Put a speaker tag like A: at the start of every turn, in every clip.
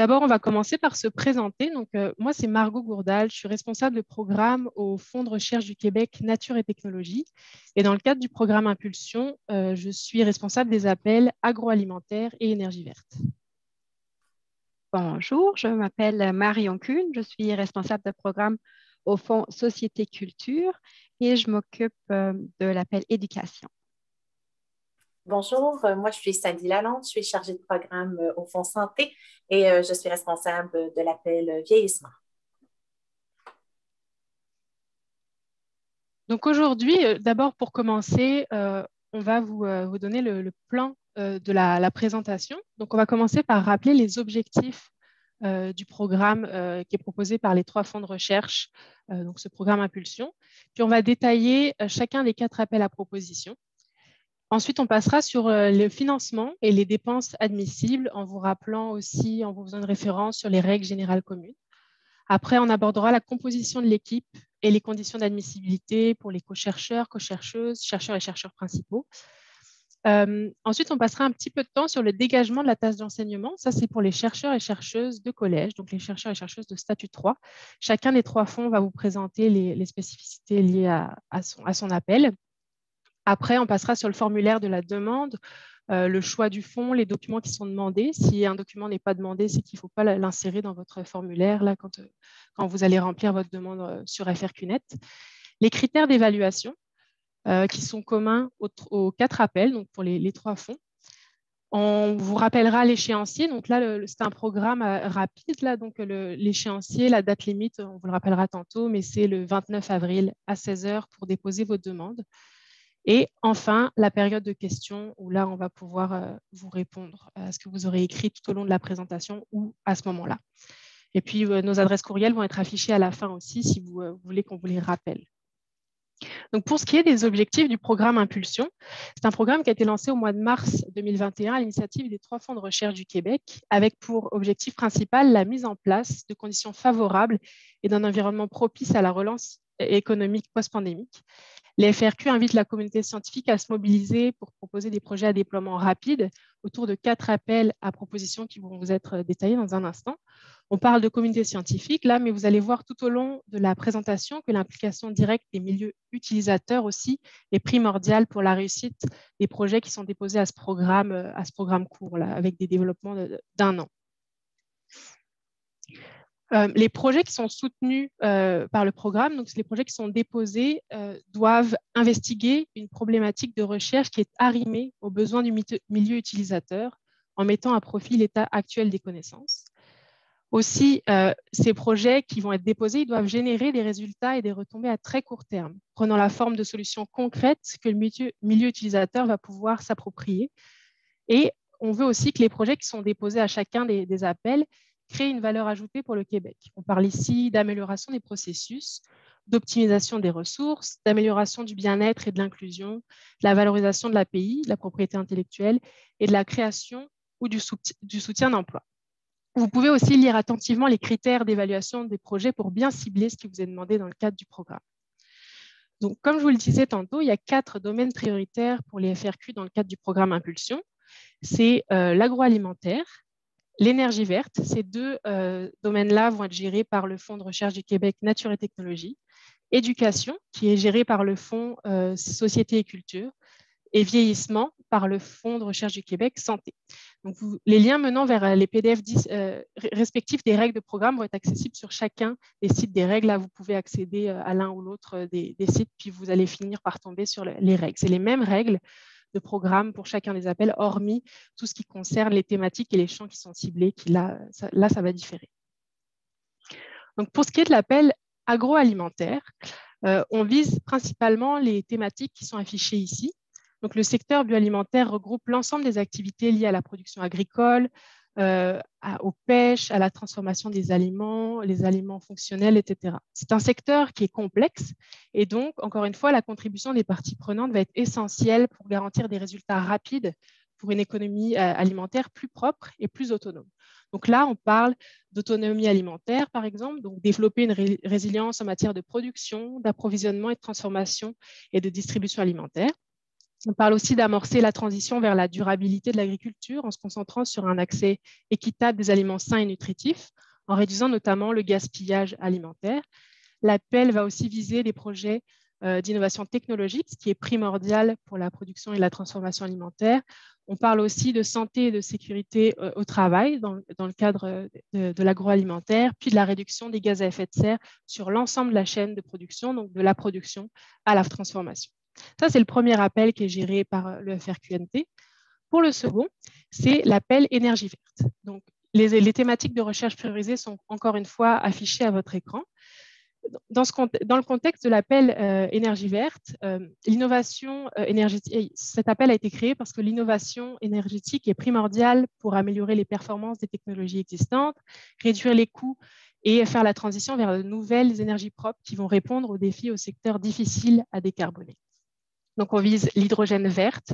A: D'abord, on va commencer par se présenter. Donc, moi, c'est Margot Gourdal. Je suis responsable de programme au Fonds de recherche du Québec Nature et Technologie. Et dans le cadre du programme Impulsion, je suis responsable des appels agroalimentaires et énergie verte.
B: Bonjour, je m'appelle Marion Kuhn, je suis responsable de programme au Fonds Société Culture et je m'occupe de l'appel éducation.
C: Bonjour, moi je suis Sandy Lalonde, je suis chargée de programme au Fonds Santé et je suis responsable de l'appel vieillissement.
A: Donc aujourd'hui, d'abord pour commencer, on va vous donner le plan de la présentation. Donc on va commencer par rappeler les objectifs du programme qui est proposé par les 3 fonds de recherche, donc ce programme Impulsion. Puis on va détailler chacun des 4 appels à proposition. Ensuite, on passera sur le financement et les dépenses admissibles en vous rappelant aussi, en vous faisant une référence sur les règles générales communes. Après, on abordera la composition de l'équipe et les conditions d'admissibilité pour les co-chercheurs, co-chercheuses, chercheurs et chercheurs principaux. Ensuite, on passera un petit peu de temps sur le dégagement de la tâche d'enseignement. Ça, c'est pour les chercheurs et chercheuses de collège, donc les chercheurs et chercheuses de statut 3. Chacun des 3 fonds va vous présenter les spécificités liées à son appel. Après, on passera sur le formulaire de la demande, le choix du fonds, les documents qui sont demandés. Si un document n'est pas demandé, c'est qu'il ne faut pas l'insérer dans votre formulaire là, quand vous allez remplir votre demande sur FRQNet. Les critères d'évaluation qui sont communs aux 4 appels, donc pour les 3 fonds. On vous rappellera l'échéancier. Donc là, c'est un programme rapide. Là, donc l'échéancier, la date limite, on vous le rappellera tantôt, mais c'est le 29 avril à 16 h pour déposer vos demandes. Et enfin, la période de questions où là, on va pouvoir vous répondre à ce que vous aurez écrit tout au long de la présentation ou à ce moment-là. Et puis, nos adresses courriels vont être affichées à la fin aussi si vous voulez qu'on vous les rappelle. Donc, pour ce qui est des objectifs du programme Impulsion, c'est un programme qui a été lancé au mois de mars 2021 à l'initiative des 3 fonds de recherche du Québec, avec pour objectif principal la mise en place de conditions favorables et d'un environnement propice à la relance économique post-pandémique. Les FRQ invitent la communauté scientifique à se mobiliser pour proposer des projets à déploiement rapide autour de 4 appels à propositions qui vont vous être détaillés dans un instant. On parle de communauté scientifique là, mais vous allez voir tout au long de la présentation que l'implication directe des milieux utilisateurs aussi est primordiale pour la réussite des projets qui sont déposés à ce programme court, là, avec des développements d'1 an. Les projets qui sont soutenus par le programme, donc les projets qui sont déposés, doivent investiguer une problématique de recherche qui est arrimée aux besoins du milieu utilisateur en mettant à profit l'état actuel des connaissances. Aussi, ces projets qui vont être déposés, ils doivent générer des résultats et des retombées à très court terme, prenant la forme de solutions concrètes que le milieu utilisateur va pouvoir s'approprier. Et on veut aussi que les projets qui sont déposés à chacun des appels créent une valeur ajoutée pour le Québec. On parle ici d'amélioration des processus, d'optimisation des ressources, d'amélioration du bien-être et de l'inclusion, de la valorisation de l'API, de la propriété intellectuelle et de la création ou du soutien d'emploi. Vous pouvez aussi lire attentivement les critères d'évaluation des projets pour bien cibler ce qui vous est demandé dans le cadre du programme. Donc, comme je vous le disais tantôt, il y a 4 domaines prioritaires pour les FRQ dans le cadre du programme Impulsion. C'est l'agroalimentaire, l'énergie verte. Ces 2 domaines-là vont être gérés par le Fonds de recherche du Québec Nature et Technologie. Éducation, qui est géré par le Fonds Société et Culture. Et vieillissement par le Fonds de recherche du Québec Santé. Donc, les liens menant vers les PDF respectifs des règles de programme vont être accessibles sur chacun des sites des règles. Là, vous pouvez accéder à l'un ou l'autre des sites, puis vous allez finir par tomber sur les règles. C'est les mêmes règles de programme pour chacun des appels, hormis tout ce qui concerne les thématiques et les champs qui sont ciblés, qui là, ça va différer. Donc, pour ce qui est de l'appel agroalimentaire, on vise principalement les thématiques qui sont affichées ici. Donc, le secteur bioalimentaire regroupe l'ensemble des activités liées à la production agricole, aux pêches, à la transformation des aliments, les aliments fonctionnels, etc. C'est un secteur qui est complexe et donc, encore une fois, la contribution des parties prenantes va être essentielle pour garantir des résultats rapides pour une économie alimentaire plus propre et plus autonome. Donc là, on parle d'autonomie alimentaire, par exemple, donc développer une résilience en matière de production, d'approvisionnement et de transformation et de distribution alimentaire. On parle aussi d'amorcer la transition vers la durabilité de l'agriculture en se concentrant sur un accès équitable des aliments sains et nutritifs, en réduisant notamment le gaspillage alimentaire. L'appel va aussi viser des projets d'innovation technologique, ce qui est primordial pour la production et la transformation alimentaire. On parle aussi de santé et de sécurité au travail dans le cadre de l'agroalimentaire, puis de la réduction des gaz à effet de serre sur l'ensemble de la chaîne de production, donc de la production à la transformation. Ça, c'est le premier appel qui est géré par le FRQNT. Pour le second, c'est l'appel énergie verte. Donc, les thématiques de recherche priorisées sont encore une fois affichées à votre écran. Dans le contexte de l'appel énergie verte, l'innovation énergétique, cet appel a été créé parce que l'innovation énergétique est primordiale pour améliorer les performances des technologies existantes, réduire les coûts et faire la transition vers de nouvelles énergies propres qui vont répondre aux défis au secteur difficile à décarboner. Donc, on vise l'hydrogène verte,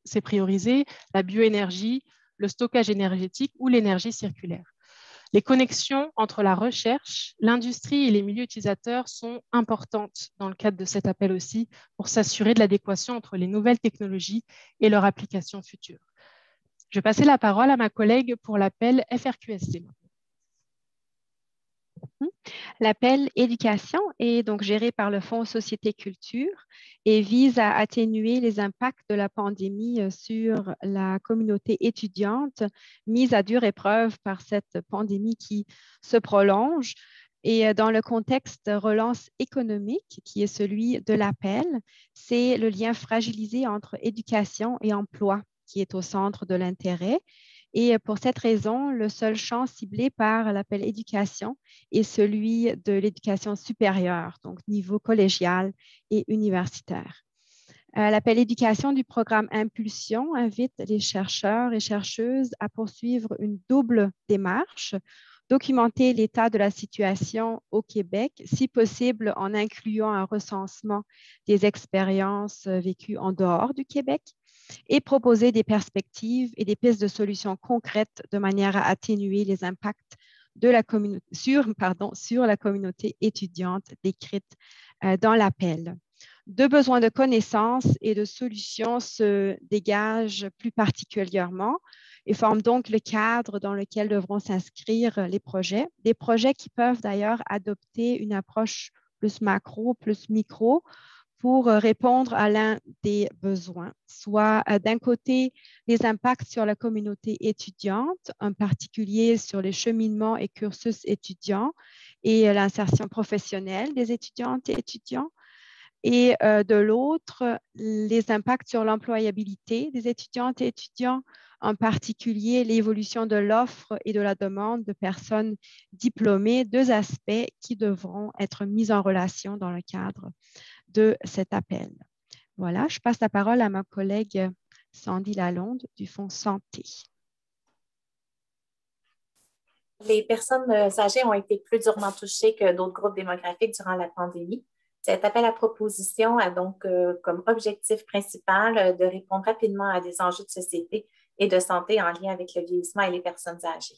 A: c'est priorisé, la bioénergie, le stockage énergétique ou l'énergie circulaire. Les connexions entre la recherche, l'industrie et les milieux utilisateurs sont importantes dans le cadre de cet appel aussi pour s'assurer de l'adéquation entre les nouvelles technologies et leur application future. Je vais passer la parole à ma collègue pour l'appel FRQST.
B: L'appel éducation est donc géré par le Fonds Société Culture et vise à atténuer les impacts de la pandémie sur la communauté étudiante mise à dure épreuve par cette pandémie qui se prolonge. Et dans le contexte de relance économique, qui est celui de l'appel, c'est le lien fragilisé entre éducation et emploi qui est au centre de l'intérêt. Et pour cette raison, le seul champ ciblé par l'appel éducation est celui de l'éducation supérieure, donc niveau collégial et universitaire. L'appel éducation du programme Impulsion invite les chercheurs et chercheuses à poursuivre une double démarche, documenter l'état de la situation au Québec, si possible en incluant un recensement des expériences vécues en dehors du Québec, et proposer des perspectives et des pistes de solutions concrètes de manière à atténuer les impacts de la sur la communauté étudiante décrite dans l'appel. Deux besoins de connaissances et de solutions se dégagent plus particulièrement et forment donc le cadre dans lequel devront s'inscrire les projets. Des projets qui peuvent d'ailleurs adopter une approche plus macro, plus micro, pour répondre à l'un des besoins, soit d'un côté les impacts sur la communauté étudiante, en particulier sur les cheminements et cursus étudiants et l'insertion professionnelle des étudiantes et étudiants, et de l'autre, les impacts sur l'employabilité des étudiantes et étudiants, en particulier l'évolution de l'offre et de la demande de personnes diplômées, deux aspects qui devront être mis en relation dans le cadre de cet appel. Voilà, je passe la parole à ma collègue Sandy Lalonde du Fonds Santé.
C: Les personnes âgées ont été plus durement touchées que d'autres groupes démographiques durant la pandémie. Cet appel à proposition a donc comme objectif principal de répondre rapidement à des enjeux de société et de santé en lien avec le vieillissement et les personnes âgées.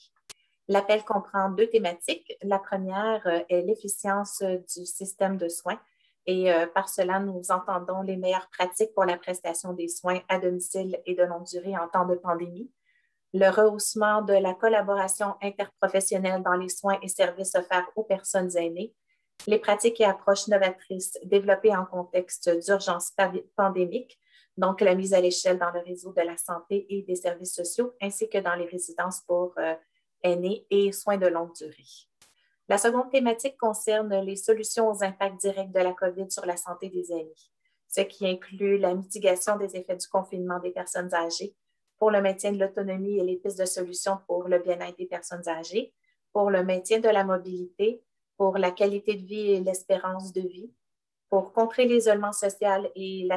C: L'appel comprend deux thématiques. La première est l'efficience du système de soins. Et par cela, nous entendons les meilleures pratiques pour la prestation des soins à domicile et de longue durée en temps de pandémie, le rehaussement de la collaboration interprofessionnelle dans les soins et services offerts aux personnes aînées, les pratiques et approches novatrices développées en contexte d'urgence pandémique, donc la mise à l'échelle dans le réseau de la santé et des services sociaux, ainsi que dans les résidences pour aînés et soins de longue durée. La seconde thématique concerne les solutions aux impacts directs de la COVID sur la santé des aînés, ce qui inclut la mitigation des effets du confinement des personnes âgées pour le maintien de l'autonomie et les pistes de solutions pour le bien-être des personnes âgées, pour le maintien de la mobilité, pour la qualité de vie et l'espérance de vie, pour contrer l'isolement social et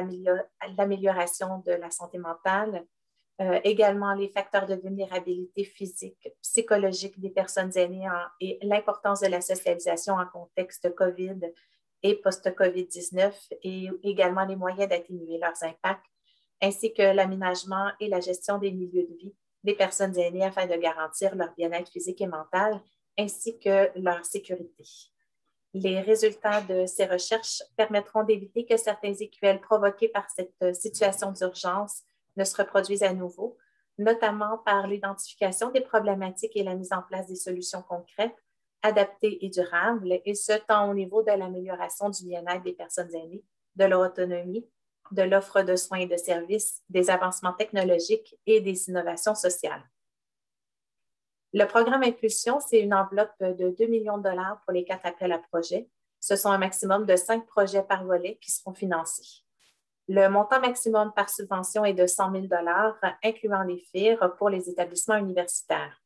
C: l'amélioration de la santé mentale, également les facteurs de vulnérabilité physique, psychologique des personnes aînées et l'importance de la socialisation en contexte COVID et post-COVID-19 et également les moyens d'atténuer leurs impacts, ainsi que l'aménagement et la gestion des milieux de vie des personnes aînées afin de garantir leur bien-être physique et mental, ainsi que leur sécurité. Les résultats de ces recherches permettront d'éviter que certains écueils provoqués par cette situation d'urgence ne se reproduisent à nouveau, notamment par l'identification des problématiques et la mise en place des solutions concrètes, adaptées et durables, et ce, tant au niveau de l'amélioration du bien-être des personnes aînées, de leur autonomie, de l'offre de soins et de services, des avancements technologiques et des innovations sociales. Le programme Impulsion, c'est une enveloppe de 2 millions de dollars pour les 4 appels à projets. Ce sont un maximum de 5 projets par volet qui seront financés. Le montant maximum par subvention est de 100 000 dollars, incluant les FIR pour les établissements universitaires.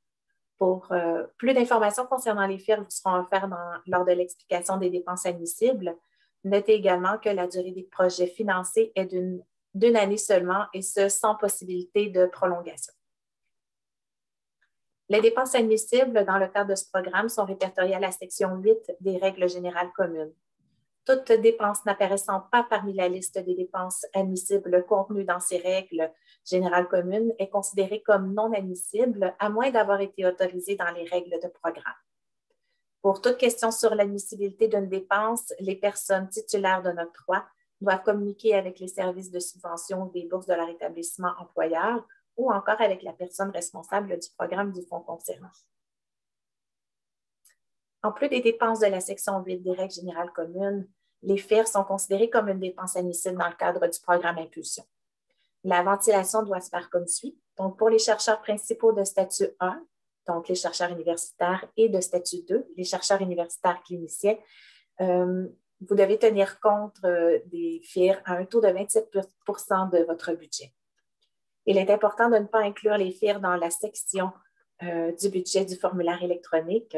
C: Pour plus d'informations concernant les FIR vous seront offertes lors de l'explication des dépenses admissibles. Notez également que la durée des projets financés est d'une année seulement, et ce, sans possibilité de prolongation. Les dépenses admissibles dans le cadre de ce programme sont répertoriées à la section 8 des règles générales communes. Toute dépense n'apparaissant pas parmi la liste des dépenses admissibles contenues dans ces règles générales communes est considérée comme non admissible, à moins d'avoir été autorisée dans les règles de programme. Pour toute question sur l'admissibilité d'une dépense, les personnes titulaires d'un octroi doivent communiquer avec les services de subvention des bourses de leur établissement employeur ou encore avec la personne responsable du programme du fonds concerné. En plus des dépenses de la section 8 des règles générales communes, les FIR sont considérés comme une dépense admissible dans le cadre du programme Impulsion. La ventilation doit se faire comme suit. Donc, pour les chercheurs principaux de statut 1, donc les chercheurs universitaires, et de statut 2, les chercheurs universitaires cliniciens, vous devez tenir compte des FIR à un taux de 27 % de votre budget. Il est important de ne pas inclure les FIR dans la section du budget du formulaire électronique.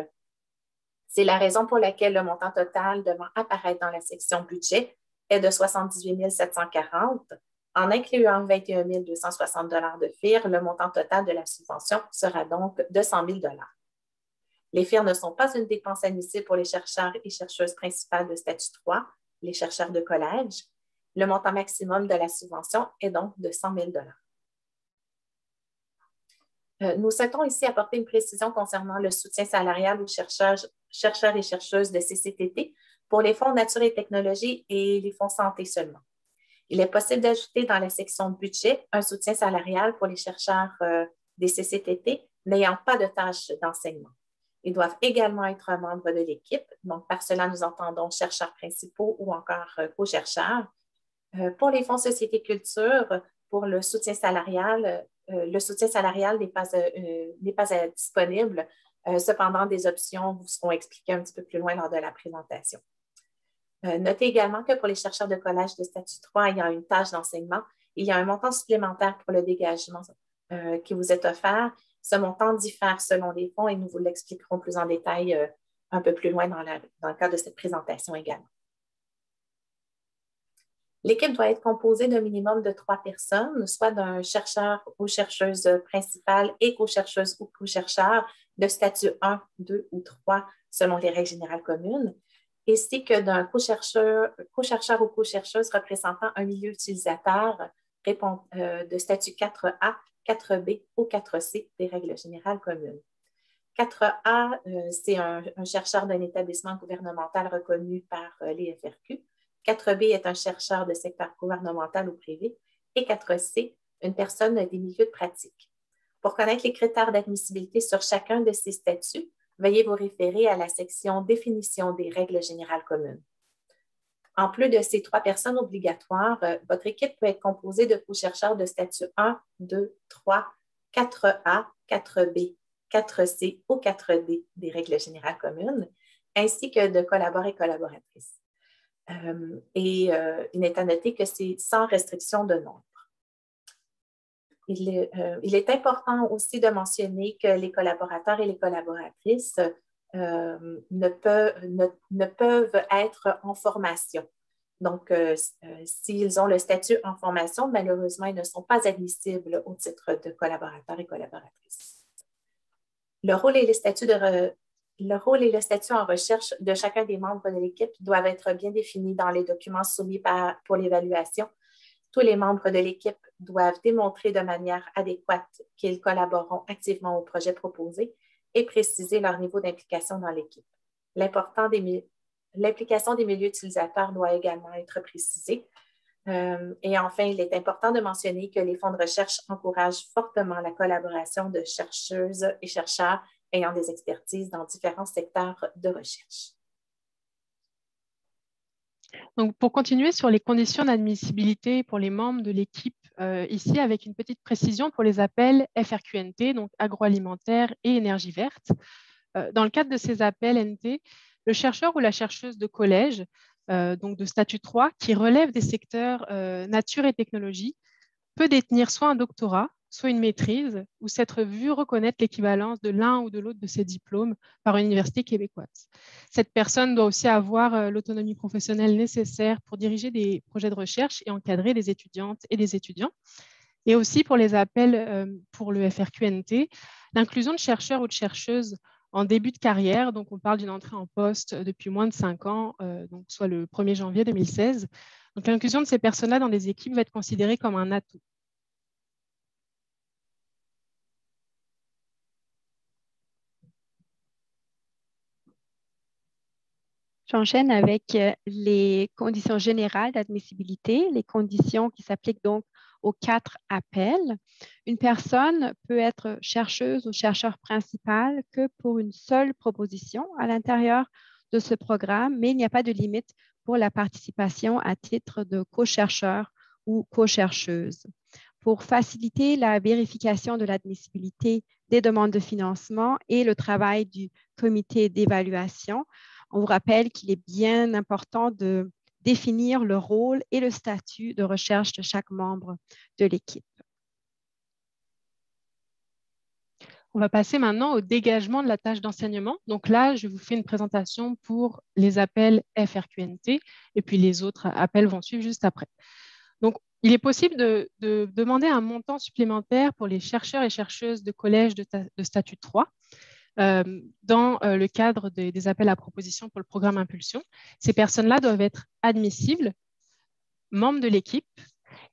C: C'est la raison pour laquelle le montant total devant apparaître dans la section budget est de 78 740. En incluant 21 260 $ de FIR, le montant total de la subvention sera donc de 100 000 $. Les FIR ne sont pas une dépense admissible pour les chercheurs et chercheuses principales de statut 3, les chercheurs de collège. Le montant maximum de la subvention est donc de 100 000 $. Nous souhaitons ici apporter une précision concernant le soutien salarial aux chercheurs et chercheuses de CCTT pour les fonds Nature et Technologie et les fonds Santé seulement. Il est possible d'ajouter dans la section budget un soutien salarial pour les chercheurs des CCTT n'ayant pas de tâches d'enseignement. Ils doivent également être membres de l'équipe. Donc, par cela, nous entendons chercheurs principaux ou encore co-chercheurs. Pour les fonds Société Culture, pour le soutien salarial n'est pas disponible. Cependant, des options vous seront expliquées un petit peu plus loin lors de la présentation. Notez également que pour les chercheurs de collège de statut 3 ayant une tâche d'enseignement, il y a un montant supplémentaire pour le dégagement qui vous est offert. Ce montant diffère selon les fonds et nous vous l'expliquerons plus en détail un peu plus loin dans le cadre de cette présentation également. L'équipe doit être composée d'un minimum de 3 personnes, soit d'un chercheur ou chercheuse principale et co-chercheuse ou co-chercheur de statut 1, 2 ou 3 selon les règles générales communes, ainsi que d'un co-chercheur ou co-chercheuse représentant un milieu utilisateur de statut 4A, 4B ou 4C des règles générales communes. 4A, c'est un chercheur d'un établissement gouvernemental reconnu par les FRQ. 4B est un chercheur de secteur gouvernemental ou privé. Et 4C, une personne des milieux de pratique. Pour connaître les critères d'admissibilité sur chacun de ces statuts, veuillez vous référer à la section Définition des règles générales communes. En plus de ces 3 personnes obligatoires, votre équipe peut être composée de co-chercheurs de statut 1, 2, 3, 4A, 4B, 4C ou 4D des règles générales communes, ainsi que de collaborateurs et collaboratrices. Il est à noter que c'est sans restriction de nombre. Il est important aussi de mentionner que les collaborateurs et les collaboratrices ne peuvent être en formation. Donc, s'ils ont le statut en formation, malheureusement, ils ne sont pas admissibles au titre de collaborateurs et collaboratrices. Le rôle et le statut en recherche de chacun des membres de l'équipe doivent être bien définis dans les documents soumis pour l'évaluation. Tous les membres de l'équipe doivent démontrer de manière adéquate qu'ils collaboreront activement au projet proposé et préciser leur niveau d'implication dans l'équipe. L'important l'implication des milieux utilisateurs doit également être précisée. Et enfin, il est important de mentionner que les fonds de recherche encouragent fortement la collaboration de chercheuses et chercheurs ayant des expertises dans différents secteurs de recherche.
A: Donc, pour continuer sur les conditions d'admissibilité pour les membres de l'équipe, ici avec une petite précision pour les appels FRQNT, donc agroalimentaire et énergie verte. Dans le cadre de ces appels NT, le chercheur ou la chercheuse de collège, donc de statut 3, qui relève des secteurs nature et technologie, peut détenir soit un doctorat, soit une maîtrise, ou s'être vu reconnaître l'équivalence de l'un ou de l'autre de ses diplômes par une université québécoise. Cette personne doit aussi avoir l'autonomie professionnelle nécessaire pour diriger des projets de recherche et encadrer des étudiantes et des étudiants. Et aussi pour les appels pour le FRQNT, l'inclusion de chercheurs ou de chercheuses en début de carrière, donc on parle d'une entrée en poste depuis moins de 5 ans, donc soit le 1er janvier 2016. Donc l'inclusion de ces personnes-là dans des équipes va être considérée comme un atout.
B: J'enchaîne avec les conditions générales d'admissibilité, les conditions qui s'appliquent donc aux 4 appels. Une personne peut être chercheuse ou chercheur principal que pour une seule proposition à l'intérieur de ce programme, mais il n'y a pas de limite pour la participation à titre de co-chercheur ou co-chercheuse. Pour faciliter la vérification de l'admissibilité des demandes de financement et le travail du comité d'évaluation, on vous rappelle qu'il est bien important de définir le rôle et le statut de recherche de chaque membre de l'équipe.
A: On va passer maintenant au dégagement de la tâche d'enseignement. Donc là, je vous fais une présentation pour les appels FRQNT et puis les autres appels vont suivre juste après. Donc, il est possible de demander un montant supplémentaire pour les chercheurs et chercheuses de collège de statut 3. Dans le cadre des appels à propositions pour le programme Impulsion. Ces personnes-là doivent être admissibles, membres de l'équipe,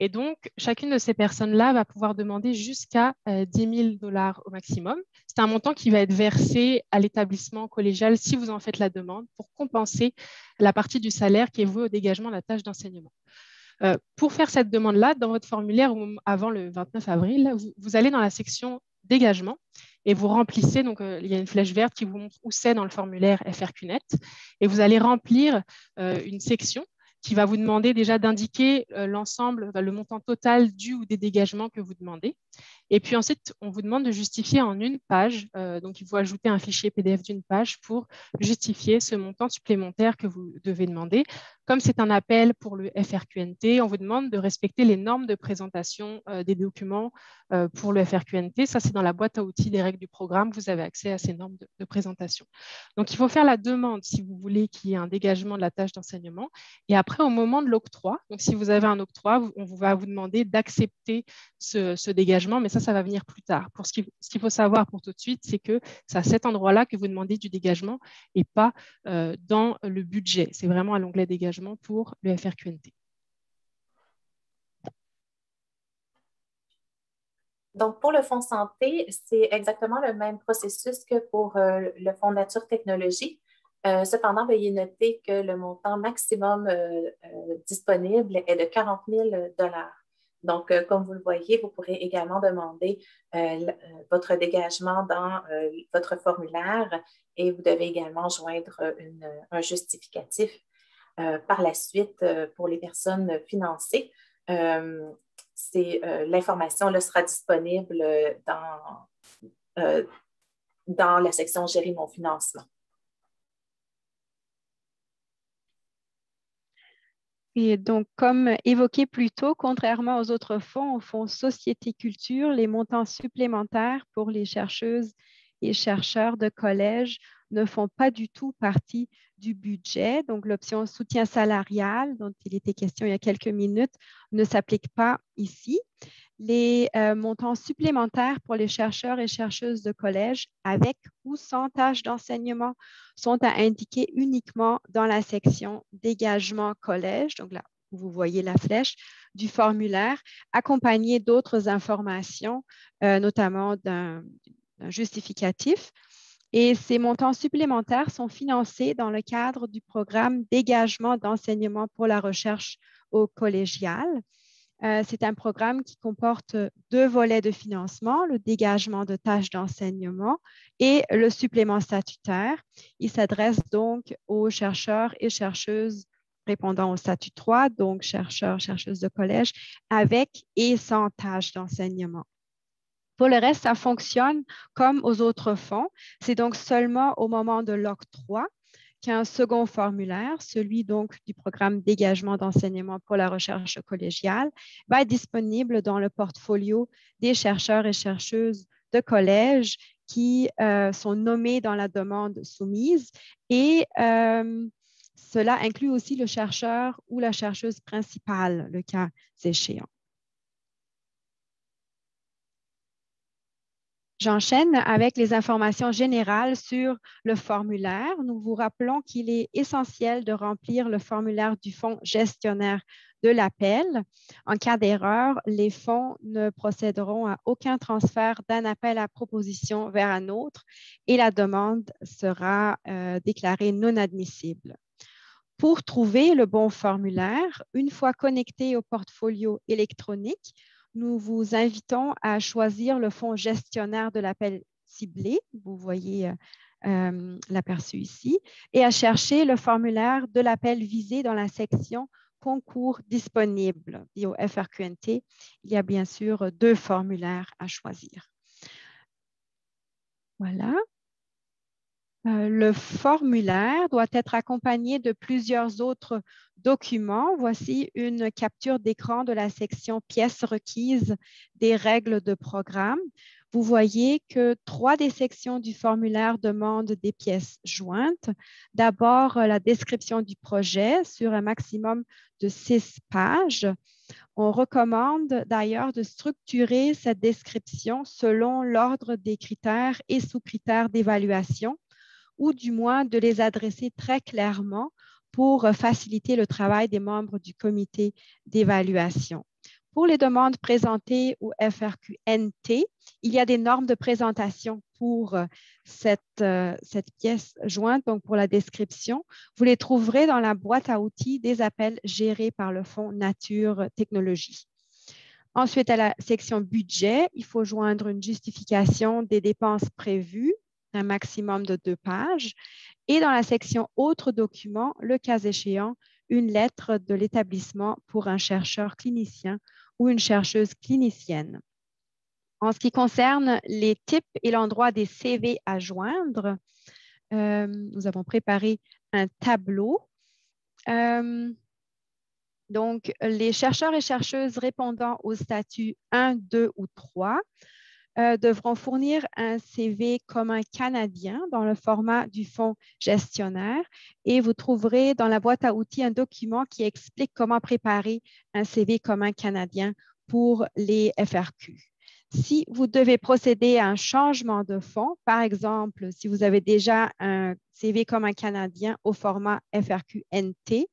A: et donc chacune de ces personnes-là va pouvoir demander jusqu'à 10 000 $ au maximum. C'est un montant qui va être versé à l'établissement collégial si vous en faites la demande pour compenser la partie du salaire qui est vouée au dégagement de la tâche d'enseignement. Pour faire cette demande-là, dans votre formulaire avant le 29 avril, vous allez dans la section dégagement et vous remplissez, donc il y a une flèche verte qui vous montre où c'est dans le formulaire FRQNet et vous allez remplir une section qui va vous demander déjà d'indiquer l'ensemble, le montant total du ou des dégagements que vous demandez. Et puis ensuite, on vous demande de justifier en une page. Donc, il faut ajouter un fichier PDF d'une page pour justifier ce montant supplémentaire que vous devez demander. Comme c'est un appel pour le FRQNT, on vous demande de respecter les normes de présentation des documents pour le FRQNT. Ça, c'est dans la boîte à outils des règles du programme. Vous avez accès à ces normes de présentation. Donc, il faut faire la demande si vous voulez qu'il y ait un dégagement de la tâche d'enseignement. Et après, au moment de l'octroi, donc si vous avez un octroi, on va vous demander d'accepter ce dégagement, mais ça va venir plus tard. Pour ce qu'il faut savoir pour tout de suite, c'est que c'est à cet endroit-là que vous demandez du dégagement et pas dans le budget. C'est vraiment à l'onglet dégagement pour le FRQNT.
C: Donc, pour le fonds santé, c'est exactement le même processus que pour le fonds nature technologie. Cependant, veuillez noter que le montant maximum disponible est de 40 000 $. Donc, comme vous le voyez, vous pourrez également demander votre dégagement dans votre formulaire et vous devez également joindre un justificatif. Par la suite, pour les personnes financées, l'information sera disponible dans la section « Gérer mon financement ».
B: Et donc, comme évoqué plus tôt, contrairement aux autres fonds, au fonds Société Culture, les montants supplémentaires pour les chercheuses et chercheurs de collège ne font pas du tout partie du budget. Donc, l'option soutien salarial, dont il était question il y a quelques minutes, ne s'applique pas ici. Les montants supplémentaires pour les chercheurs et chercheuses de collège avec ou sans tâche d'enseignement sont à indiquer uniquement dans la section dégagement collège. Donc là, vous voyez la flèche du formulaire, accompagné d'autres informations, notamment d'un justificatif. Et ces montants supplémentaires sont financés dans le cadre du programme d'égagement d'enseignement pour la recherche au collégial. C'est un programme qui comporte 2 volets de financement, le dégagement de tâches d'enseignement et le supplément statutaire. Il s'adresse donc aux chercheurs et chercheuses répondant au statut 3, donc chercheurs, chercheuses de collège, avec et sans tâches d'enseignement. Pour le reste, ça fonctionne comme aux autres fonds. C'est donc seulement au moment de l'octroi qu'un second formulaire, celui donc du programme d'égagement d'enseignement pour la recherche collégiale, va être disponible dans le portfolio des chercheurs et chercheuses de collège qui sont nommés dans la demande soumise et cela inclut aussi le chercheur ou la chercheuse principale, le cas échéant. J'enchaîne avec les informations générales sur le formulaire. Nous vous rappelons qu'il est essentiel de remplir le formulaire du fonds gestionnaire de l'appel. En cas d'erreur, les fonds ne procéderont à aucun transfert d'un appel à proposition vers un autre et la demande sera déclarée non admissible. Pour trouver le bon formulaire, une fois connecté au portfolio électronique, nous vous invitons à choisir le fonds gestionnaire de l'appel ciblé, vous voyez l'aperçu ici, et à chercher le formulaire de l'appel visé dans la section concours disponible. Et au FRQNT, il y a bien sûr 2 formulaires à choisir. Voilà. Le formulaire doit être accompagné de plusieurs autres documents. Voici une capture d'écran de la section pièces requises des règles de programme. Vous voyez que 3 des sections du formulaire demandent des pièces jointes. D'abord, la description du projet sur un maximum de 6 pages. On recommande d'ailleurs de structurer cette description selon l'ordre des critères et sous-critères d'évaluation, ou du moins de les adresser très clairement pour faciliter le travail des membres du comité d'évaluation. Pour les demandes présentées au FRQNT, il y a des normes de présentation pour cette pièce jointe, donc pour la description. Vous les trouverez dans la boîte à outils des appels gérés par le Fonds Nature Technologie. Ensuite, à la section budget, il faut joindre une justification des dépenses prévues, un maximum de 2 pages. Et dans la section autres documents, le cas échéant, une lettre de l'établissement pour un chercheur clinicien ou une chercheuse clinicienne. En ce qui concerne les types et l'endroit des CV à joindre, nous avons préparé un tableau. Donc, les chercheurs et chercheuses répondant au statut 1, 2 ou 3 devront fournir un CV commun canadien dans le format du fonds gestionnaire et vous trouverez dans la boîte à outils un document qui explique comment préparer un CV commun canadien pour les FRQ. Si vous devez procéder à un changement de fonds, par exemple, si vous avez déjà un CV commun canadien au format FRQ-NT,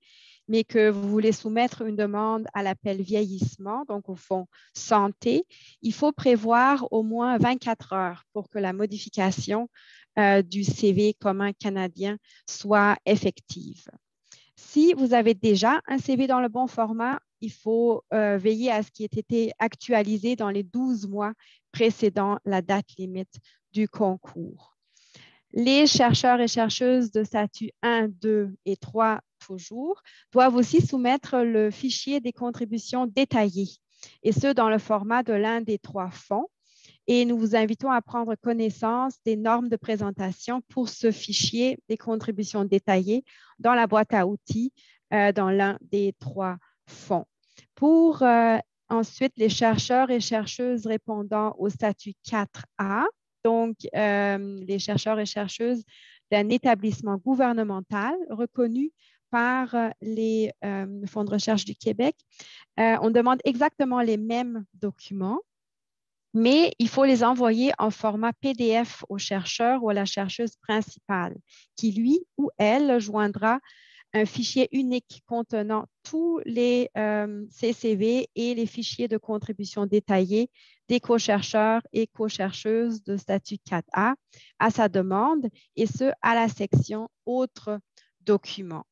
B: mais que vous voulez soumettre une demande à l'appel vieillissement, donc au fonds santé, il faut prévoir au moins 24 heures pour que la modification du CV commun canadien soit effective. Si vous avez déjà un CV dans le bon format, il faut veiller à ce qu'il ait été actualisé dans les 12 mois précédant la date limite du concours. Les chercheurs et chercheuses de statut 1, 2 et 3 toujours doivent aussi soumettre le fichier des contributions détaillées, et ce dans le format de l'un des 3 fonds. Et nous vous invitons à prendre connaissance des normes de présentation pour ce fichier des contributions détaillées dans la boîte à outils dans l'un des 3 fonds. Pour ensuite les chercheurs et chercheuses répondant au statut 4A, donc les chercheurs et chercheuses d'un établissement gouvernemental reconnu par les fonds de recherche du Québec, on demande exactement les mêmes documents, mais il faut les envoyer en format PDF au chercheur ou à la chercheuse principale, qui lui ou elle joindra un fichier unique contenant tous les CCV et les fichiers de contribution détaillés des co-chercheurs et co-chercheuses de statut 4A à sa demande, et ce, à la section « Autres documents ».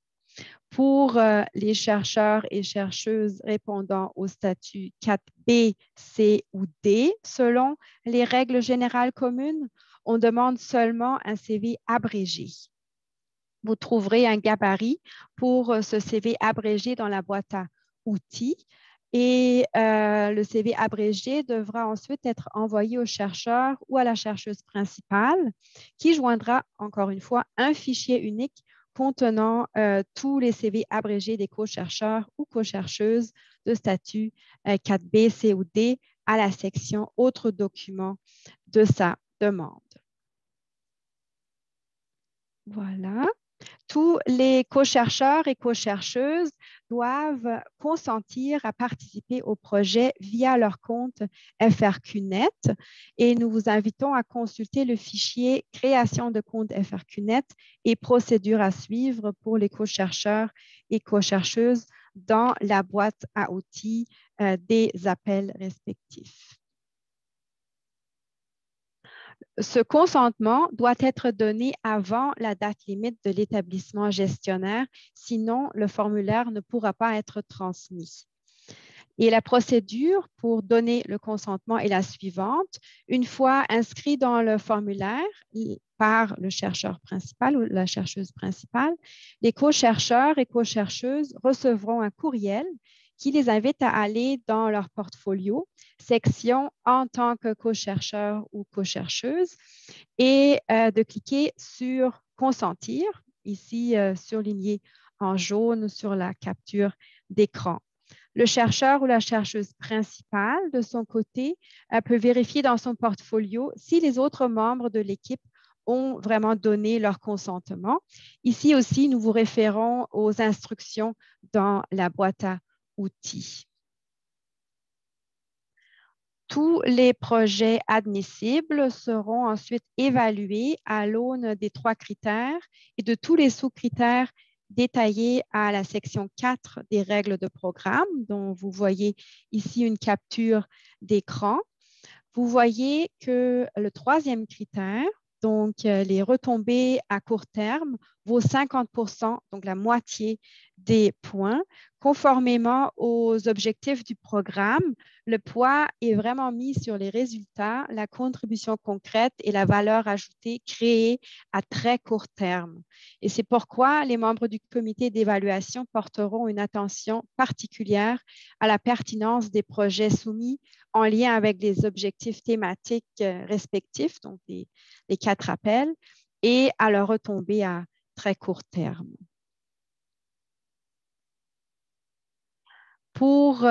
B: Pour les chercheurs et chercheuses répondant au statut 4B, C ou D, selon les règles générales communes, on demande seulement un CV abrégé. Vous trouverez un gabarit pour ce CV abrégé dans la boîte à outils et le CV abrégé devra ensuite être envoyé au chercheur ou à la chercheuse principale qui joindra encore une fois un fichier unique contenant tous les CV abrégés des co-chercheurs ou co-chercheuses de statut 4B, C ou D à la section « Autres documents » de sa demande. Voilà. Tous les co-chercheurs et co-chercheuses doivent consentir à participer au projet via leur compte FRQNet et nous vous invitons à consulter le fichier création de compte FRQNet et procédures à suivre pour les co-chercheurs et co-chercheuses dans la boîte à outils des appels respectifs. Ce consentement doit être donné avant la date limite de l'établissement gestionnaire, sinon le formulaire ne pourra pas être transmis. Et la procédure pour donner le consentement est la suivante. Une fois inscrit dans le formulaire par le chercheur principal ou la chercheuse principale, les co-chercheurs et co-chercheuses recevront un courriel qui les invite à aller dans leur portfolio, section en tant que co-chercheur ou co-chercheuse, et de cliquer sur « Consentir », ici surligné en jaune sur la capture d'écran. Le chercheur ou la chercheuse principale, de son côté, peut vérifier dans son portfolio si les autres membres de l'équipe ont vraiment donné leur consentement. Ici aussi, nous vous référons aux instructions dans la boîte à outils. Tous les projets admissibles seront ensuite évalués à l'aune des 3 critères et de tous les sous-critères détaillés à la section 4 des règles de programme, dont vous voyez ici une capture d'écran. Vous voyez que le 3e critère, donc les retombées à court terme, vaut 50%, donc la moitié des points. Conformément aux objectifs du programme, le poids est vraiment mis sur les résultats, la contribution concrète et la valeur ajoutée créée à très court terme. Et c'est pourquoi les membres du comité d'évaluation porteront une attention particulière à la pertinence des projets soumis en lien avec les objectifs thématiques respectifs, donc les 4 appels, et à leur retombée à très court terme. Pour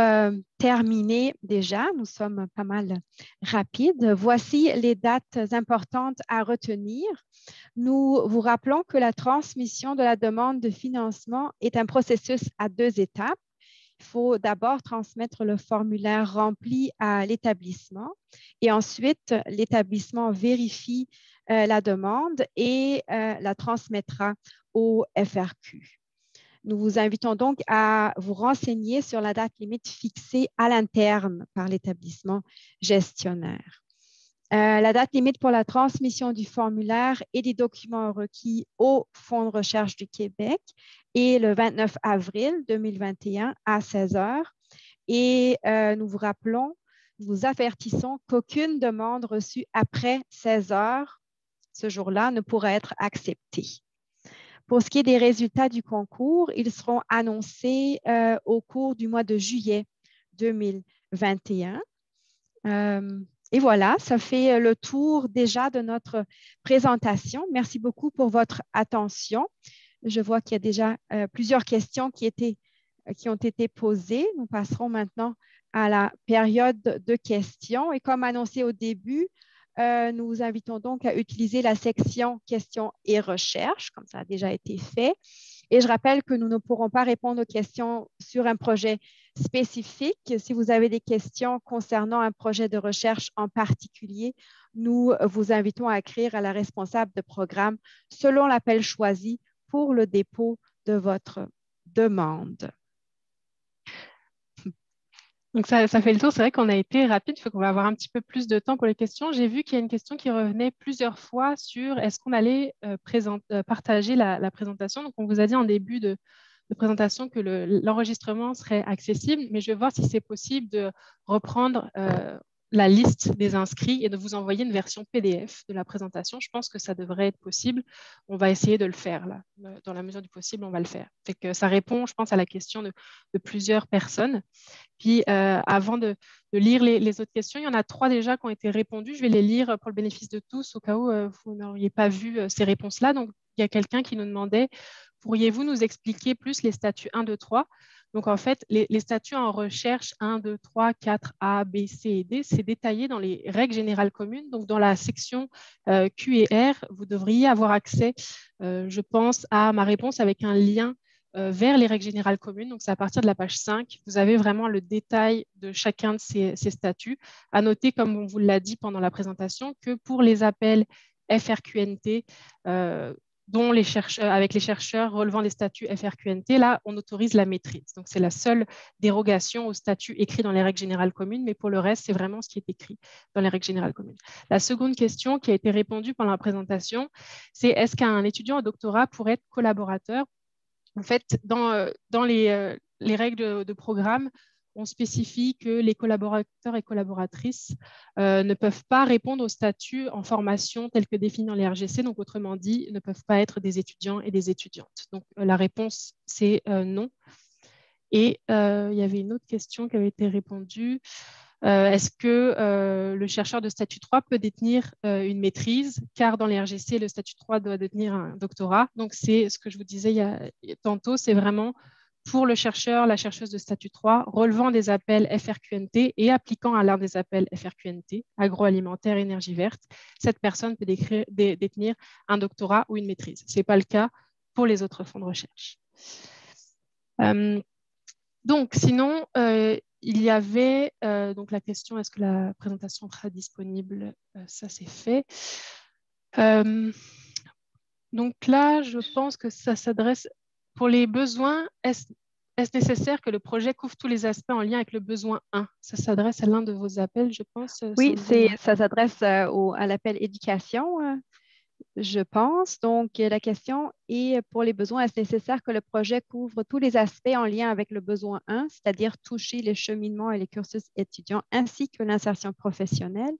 B: terminer déjà, nous sommes pas mal rapides. Voici les dates importantes à retenir. Nous vous rappelons que la transmission de la demande de financement est un processus à 2 étapes. Il faut d'abord transmettre le formulaire rempli à l'établissement et ensuite, l'établissement vérifie la demande et la transmettra au FRQ. Nous vous invitons donc à vous renseigner sur la date limite fixée à l'interne par l'établissement gestionnaire. La date limite pour la transmission du formulaire et des documents requis au Fonds de recherche du Québec est le 29 avril 2021 à 16 h. Et nous vous rappelons, nous vous avertissons qu'aucune demande reçue après 16 h ce jour-là ne pourra être acceptée. Pour ce qui est des résultats du concours, ils seront annoncés au cours du mois de juillet 2021. Et voilà, ça fait le tour déjà de notre présentation. Merci beaucoup pour votre attention. Je vois qu'il y a déjà plusieurs questions qui ont été posées. Nous passerons maintenant à la période de questions. Et comme annoncé au début, nous vous invitons donc à utiliser la section questions et recherches, comme ça a déjà été fait. Et je rappelle que nous ne pourrons pas répondre aux questions sur un projet spécifique. Si vous avez des questions concernant un projet de recherche en particulier, nous vous invitons à écrire à la responsable de programme selon l'appel choisi pour le dépôt de votre demande.
A: Donc, ça fait le tour. C'est vrai qu'on a été rapide. Il faut qu'on va avoir un petit peu plus de temps pour les questions. J'ai vu qu'il y a une question qui revenait plusieurs fois sur est-ce qu'on allait partager la présentation. Donc, on vous a dit en début de présentation que l'enregistrement serait accessible, mais je vais voir si c'est possible de reprendre la liste des inscrits et de vous envoyer une version PDF de la présentation. Je pense que ça devrait être possible. On va essayer de le faire là. Dans la mesure du possible, on va le faire. Fait que ça répond, je pense, à la question de plusieurs personnes. Puis, avant de lire les autres questions, il y en a 3 déjà qui ont été répondues. Je vais les lire pour le bénéfice de tous, au cas où vous n'auriez pas vu ces réponses-là. Donc, il y a quelqu'un qui nous demandait, pourriez-vous nous expliquer plus les statuts 1, 2, 3? Donc, en fait, les statuts en recherche 1, 2, 3, 4, A, B, C et D, c'est détaillé dans les règles générales communes. Donc, dans la section Q et R, vous devriez avoir accès, je pense, à ma réponse avec un lien vers les règles générales communes. Donc, c'est à partir de la page 5. Vous avez vraiment le détail de chacun de ces statuts. À noter, comme on vous l'a dit pendant la présentation, que pour les appels FRQNT, dont avec les chercheurs relevant des statuts FRQNT, là, on autorise la maîtrise. Donc, c'est la seule dérogation au statut écrit dans les règles générales communes, mais pour le reste, c'est vraiment ce qui est écrit dans les règles générales communes. La seconde question qui a été répondue pendant la présentation, c'est est-ce qu'un étudiant au doctorat pourrait être collaborateur? En fait, dans les règles de programme, on spécifie que les collaborateurs et collaboratrices ne peuvent pas répondre au statut en formation tel que défini dans les RGC, donc autrement dit, ne peuvent pas être des étudiants et des étudiantes. Donc la réponse, c'est non. Et il y avait une autre question qui avait été répondue. Est-ce que le chercheur de statut 3 peut détenir une maîtrise? Car dans les RGC, le statut 3 doit détenir un doctorat. Donc, c'est ce que je vous disais tantôt, c'est vraiment pour le chercheur, la chercheuse de statut 3, relevant des appels FRQNT et appliquant à l'un des appels FRQNT, agroalimentaire, énergie verte, cette personne peut détenir un doctorat ou une maîtrise. Ce n'est pas le cas pour les autres fonds de recherche. Donc, sinon, il y avait donc la question, est-ce que la présentation sera disponible? Ça, c'est fait. Donc là, je pense que ça s'adresse pour les besoins. Est-ce nécessaire que le projet couvre tous les aspects en lien avec le besoin 1? Ça s'adresse à l'un de vos appels, je pense.
B: Oui, ça s'adresse à l'appel éducation, je pense. Donc, la question est pour les besoins, est-ce nécessaire que le projet couvre tous les aspects en lien avec le besoin 1, c'est-à-dire toucher les cheminements et les cursus étudiants ainsi que l'insertion professionnelle,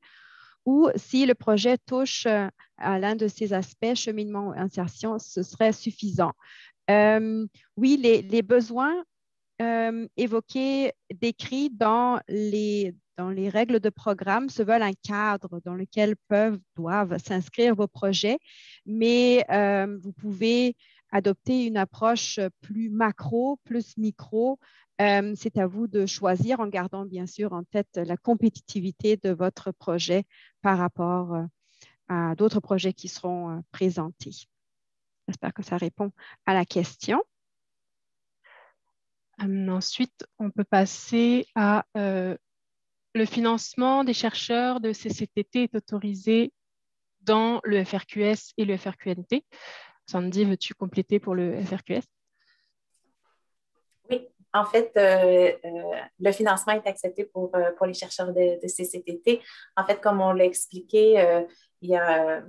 B: ou si le projet touche à l'un de ces aspects, cheminement ou insertion, ce serait suffisant. Oui, les besoins évoqués, décrits dans les règles de programme se veulent un cadre dans lequel doivent s'inscrire vos projets, mais vous pouvez adopter une approche plus macro, plus micro. C'est à vous de choisir en gardant bien sûr en tête la compétitivité de votre projet par rapport à d'autres projets qui seront présentés. J'espère que ça répond à la question.
A: Ensuite, on peut passer à le financement des chercheurs de CCTT est autorisé dans le FRQS et le FRQNT. Sandy, veux-tu compléter pour le FRQS?
C: Oui, en fait, le financement est accepté pour les chercheurs de CCTT. En fait, comme on l'a expliqué, il y a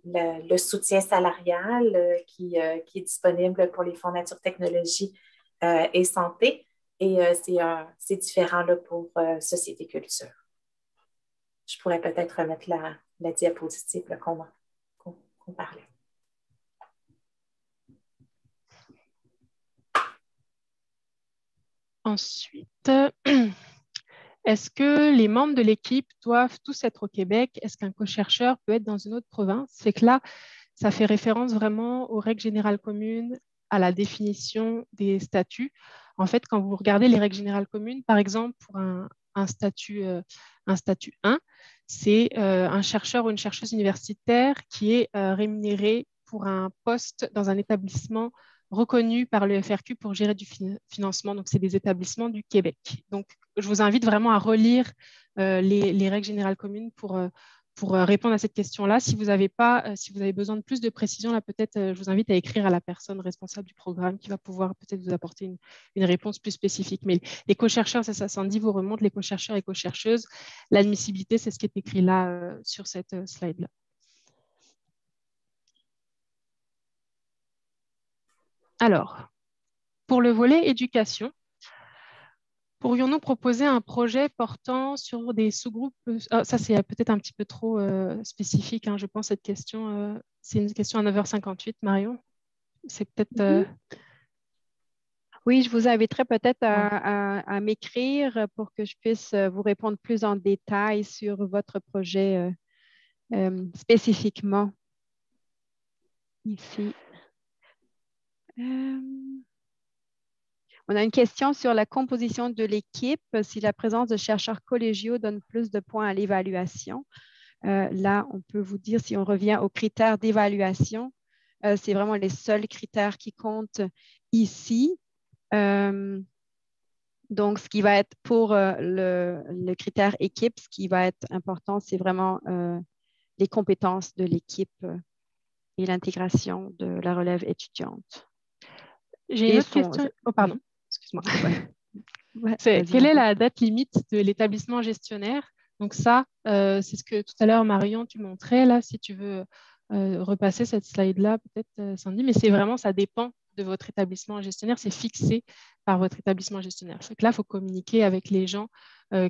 C: le soutien salarial qui est disponible pour les fonds nature, technologie et santé. Et c'est différent là, pour société culture. Je pourrais peut-être remettre la diapositive qu'on parlait.
A: Ensuite, est-ce que les membres de l'équipe doivent tous être au Québec? Est-ce qu'un co-chercheur peut être dans une autre province? C'est que là, ça fait référence vraiment aux règles générales communes, à la définition des statuts. En fait, quand vous regardez les règles générales communes, par exemple, pour un statut 1, c'est un chercheur ou une chercheuse universitaire qui est rémunéré pour un poste dans un établissement reconnu par le FRQ pour gérer du financement. Donc, c'est des établissements du Québec. Donc, je vous invite vraiment à relire les règles générales communes pour pour répondre à cette question-là. Si vous avez besoin de plus de précision, là, peut-être, je vous invite à écrire à la personne responsable du programme qui va pouvoir peut-être vous apporter une réponse plus spécifique. Mais les co-chercheurs, c'est ça, Sandy vous remonte les co-chercheurs et co-chercheuses. L'admissibilité, c'est ce qui est écrit là sur cette slide-là. Alors, pour le volet éducation, pourrions-nous proposer un projet portant sur des sous-groupes? Ça, c'est peut-être un petit peu trop spécifique, hein, je pense, cette question. C'est une question à 9h58, Marion. C'est peut-être...
B: Oui, je vous inviterai peut-être à m'écrire pour que je puisse vous répondre plus en détail sur votre projet spécifiquement ici. On a une question sur la composition de l'équipe, si la présence de chercheurs collégiaux donne plus de points à l'évaluation. Là, on peut vous dire, si on revient aux critères d'évaluation, c'est vraiment les seuls critères qui comptent ici. Donc, ce qui va être pour le critère équipe, ce qui va être important, c'est vraiment les compétences de l'équipe et l'intégration de la relève étudiante.
A: J'ai une autre question. Oh, pardon, excuse-moi.
B: Ouais,
A: quelle est la date limite de l'établissement gestionnaire? Donc ça, c'est ce que tout à l'heure, Marion, tu montrais là, si tu veux repasser cette slide-là, peut-être, Sandy, mais c'est vraiment, ça dépend de votre établissement gestionnaire, c'est fixé par votre établissement gestionnaire. Donc là, il faut communiquer avec les gens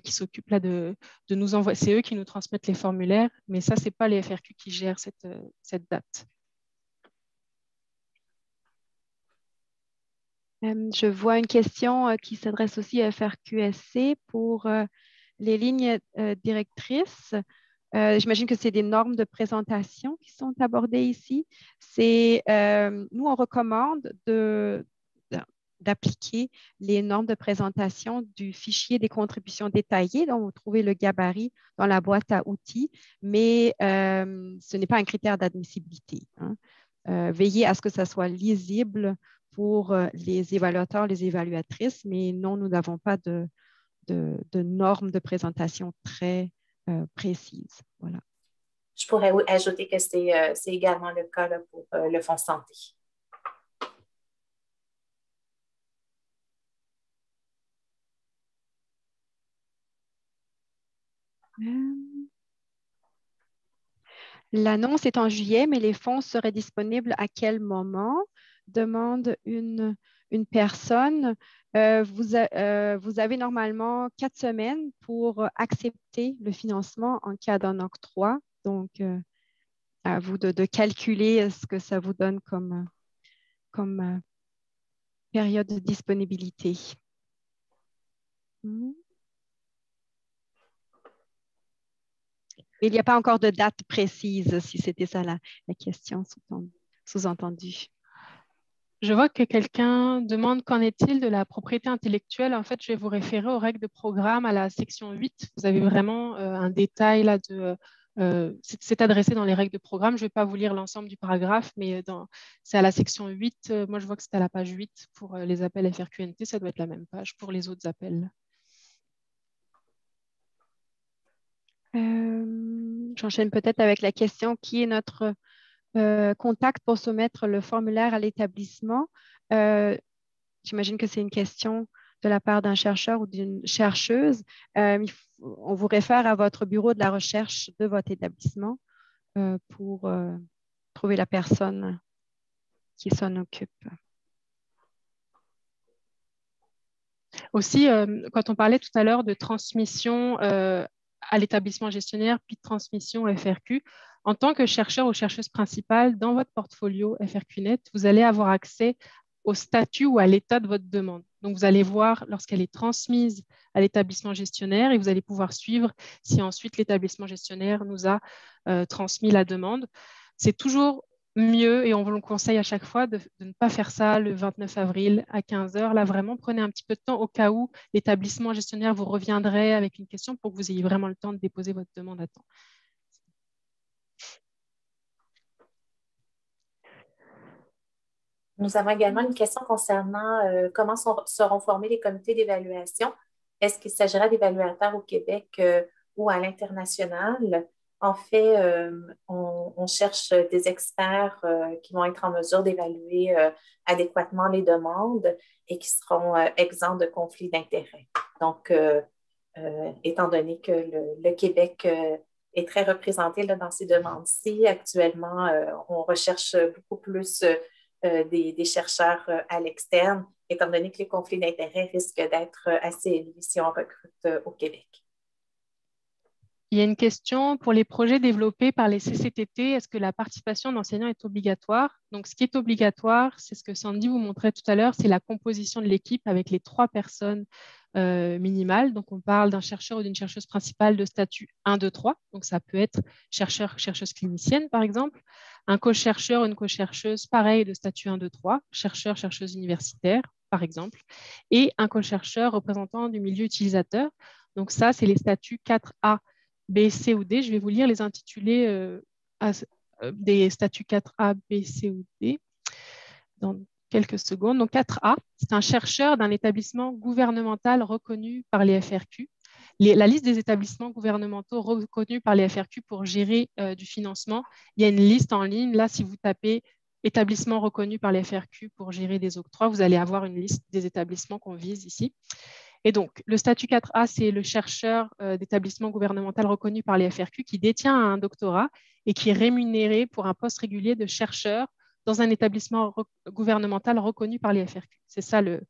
A: qui s'occupent là de nous envoyer. C'est eux qui nous transmettent les formulaires, mais ça, ce n'est pas les FRQ qui gèrent cette date.
B: Je vois une question qui s'adresse aussi à FRQSC pour les lignes directrices. J'imagine que c'est des normes de présentation qui sont abordées ici. Nous, on recommande d'appliquer les normes de présentation du fichier des contributions détaillées, dont vous trouvez le gabarit dans la boîte à outils, mais ce n'est pas un critère d'admissibilité, hein. Veillez à ce que ça soit lisible pour les évaluateurs, les évaluatrices, mais non, nous n'avons pas de normes de présentation très précises. Voilà.
C: Je pourrais ajouter que c'est également le cas là, pour le Fonds santé.
B: L'annonce est en juillet, mais les fonds seraient disponibles à quel moment? Demande une personne. Vous avez normalement 4 semaines pour accepter le financement en cas d'un octroi. Donc, à vous de calculer ce que ça vous donne comme période de disponibilité. Il n'y a pas encore de date précise, si c'était ça la question sous-entendue.
A: Je vois que quelqu'un demande qu'en est-il de la propriété intellectuelle. En fait, je vais vous référer aux règles de programme à la section 8. Vous avez vraiment un détail là c'est adressé dans les règles de programme. Je ne vais pas vous lire l'ensemble du paragraphe, mais c'est à la section 8. Moi, je vois que c'est à la page 8 pour les appels FRQNT. Ça doit être la même page pour les autres appels.
B: J'enchaîne peut-être avec la question qui est notre contact pour soumettre le formulaire à l'établissement. J'imagine que c'est une question de la part d'un chercheur ou d'une chercheuse. On vous réfère à votre bureau de la recherche de votre établissement pour trouver la personne qui s'en occupe.
A: Aussi, quand on parlait tout à l'heure de transmission à l'établissement gestionnaire, puis de transmission FRQ, en tant que chercheur ou chercheuse principale, dans votre portfolio FRQNet, vous allez avoir accès au statut ou à l'état de votre demande. Donc, vous allez voir lorsqu'elle est transmise à l'établissement gestionnaire et vous allez pouvoir suivre si ensuite l'établissement gestionnaire nous a transmis la demande. C'est toujours mieux, et on vous le conseille à chaque fois, de ne pas faire ça le 29 avril à 15 h. Là, vraiment, prenez un petit peu de temps au cas où l'établissement gestionnaire vous reviendrait avec une question pour que vous ayez vraiment le temps de déposer votre demande à temps.
C: Nous avons également une question concernant comment seront formés les comités d'évaluation. Est-ce qu'il s'agira d'évaluateurs au Québec ou à l'international? En fait, on cherche des experts qui vont être en mesure d'évaluer adéquatement les demandes et qui seront exempts de conflits d'intérêts. Donc, étant donné que le Québec est très représenté là, dans ces demandes-ci, actuellement, on recherche beaucoup plus des chercheurs à l'externe, étant donné que les conflits d'intérêts risquent d'être assez élevés si on recrute au Québec.
A: Il y a une question pour les projets développés par les CCTT. Est-ce que la participation d'enseignants est obligatoire? Donc, ce qui est obligatoire, c'est ce que Sandy vous montrait tout à l'heure, c'est la composition de l'équipe avec les 3 personnes minimales. Donc, on parle d'un chercheur ou d'une chercheuse principale de statut 1, 2, 3. Donc, ça peut être chercheur, chercheuse clinicienne, par exemple. Un co-chercheur ou une co-chercheuse, pareil, de statut 1, 2, 3. Chercheur, chercheuse universitaire, par exemple. Et un co-chercheur représentant du milieu utilisateur. Donc, ça, c'est les statuts 4A. B, C ou D. Je vais vous lire les intitulés des statuts 4A, B, C ou D dans quelques secondes. Donc 4A, c'est un chercheur d'un établissement gouvernemental reconnu par les FRQ. La liste des établissements gouvernementaux reconnus par les FRQ pour gérer du financement, il y a une liste en ligne. Là, si vous tapez établissements reconnus par les FRQ pour gérer des octrois, vous allez avoir une liste des établissements qu'on vise ici. Et donc, le statut 4A, c'est le chercheur d'établissement gouvernemental reconnu par les FRQ qui détient un doctorat et qui est rémunéré pour un poste régulier de chercheur dans un établissement gouvernemental reconnu par les FRQ. C'est ça le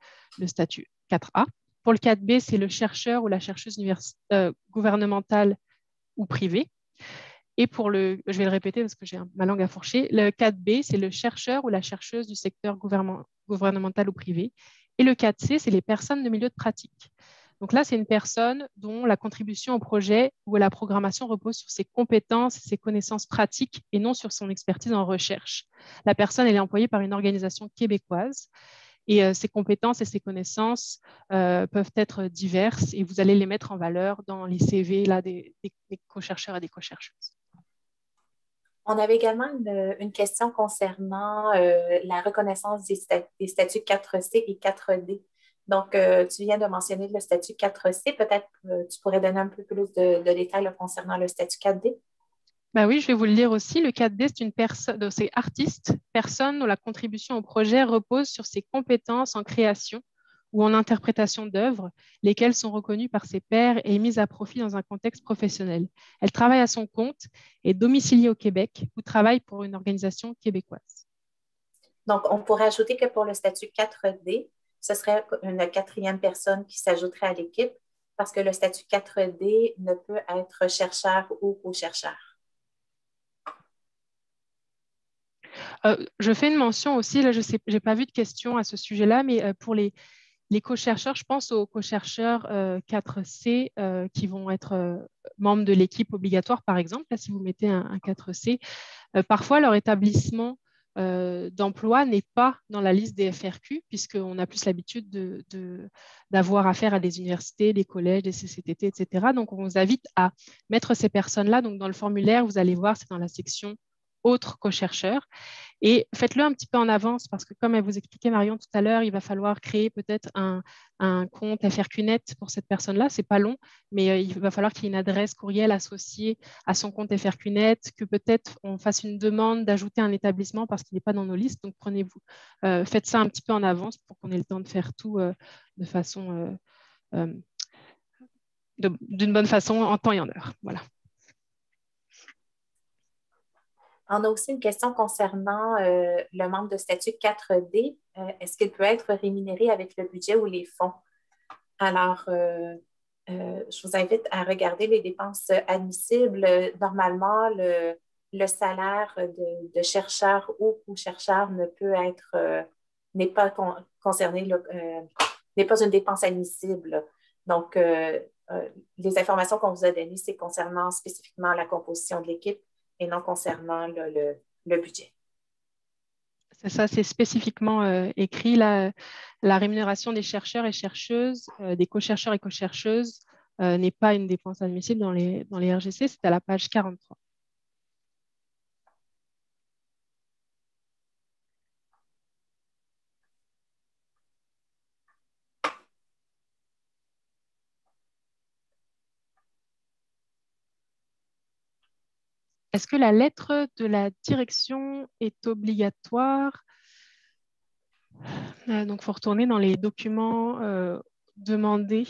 A: statut 4A. Pour le 4B, c'est le chercheur ou la chercheuse gouvernementale ou privée. Et pour je vais le répéter parce que j'ai ma langue à fourcher, le 4B, c'est le chercheur ou la chercheuse du secteur gouvernemental ou privé. Et le 4C, c'est les personnes de milieu de pratique. Donc là, c'est une personne dont la contribution au projet ou à la programmation repose sur ses compétences et ses connaissances pratiques et non sur son expertise en recherche. La personne, elle est employée par une organisation québécoise et ses compétences et ses connaissances peuvent être diverses et vous allez les mettre en valeur dans les CV là, des co-chercheurs et des co-chercheuses.
C: On avait également une question concernant la reconnaissance des statuts 4C et 4D. Donc, tu viens de mentionner le statut 4C. Peut-être tu pourrais donner un peu plus de détails là, concernant le statut 4D?
A: Ben oui, je vais vous le lire aussi. Le 4D, c'est une personne, c'est artiste, personne dont la contribution au projet repose sur ses compétences en création ou en interprétation d'œuvres, lesquelles sont reconnues par ses pairs et mises à profit dans un contexte professionnel. Elle travaille à son compte, est domiciliée au Québec ou travaille pour une organisation québécoise.
C: Donc, on pourrait ajouter que pour le statut 4D, ce serait une 4e personne qui s'ajouterait à l'équipe parce que le statut 4D ne peut être chercheur ou co-chercheur.
A: Je fais une mention aussi, là, je n'ai pas vu de questions à ce sujet-là, mais pour les co-chercheurs, je pense aux co-chercheurs 4C qui vont être membres de l'équipe obligatoire, par exemple. Là, si vous mettez un 4C, parfois leur établissement d'emploi n'est pas dans la liste des FRQ, puisqu'on a plus l'habitude d'avoir affaire à des universités, des collèges, des CCTT, etc. Donc, on vous invite à mettre ces personnes-là. Donc, dans le formulaire, vous allez voir, c'est dans la section autres co-chercheurs. Et faites-le un petit peu en avance parce que, comme elle vous expliquait Marion tout à l'heure, il va falloir créer peut-être un compte FRQNet pour cette personne-là. Ce n'est pas long, mais il va falloir qu'il y ait une adresse courriel associée à son compte FRQNet, que peut-être on fasse une demande d'ajouter un établissement parce qu'il n'est pas dans nos listes. Donc, faites ça un petit peu en avance pour qu'on ait le temps de faire tout de façon, d'une bonne façon, en temps et en heure. Voilà.
C: On a aussi une question concernant le membre de statut 4D. Est-ce qu'il peut être rémunéré avec le budget ou les fonds? Alors, je vous invite à regarder les dépenses admissibles. Normalement, le salaire de chercheur ou chercheur ne peut être, n'est pas concerné, n'est pas une dépense admissible. Donc, les informations qu'on vous a données, c'est concernant spécifiquement la composition de l'équipe et non concernant le budget.
A: C'est ça, c'est spécifiquement écrit. La rémunération des chercheurs et chercheuses, des co-chercheurs et co-chercheuses, n'est pas une dépense admissible dans les RGC. C'est à la page 43. Est-ce que la lettre de la direction est obligatoire? Donc, il faut retourner dans les documents demandés.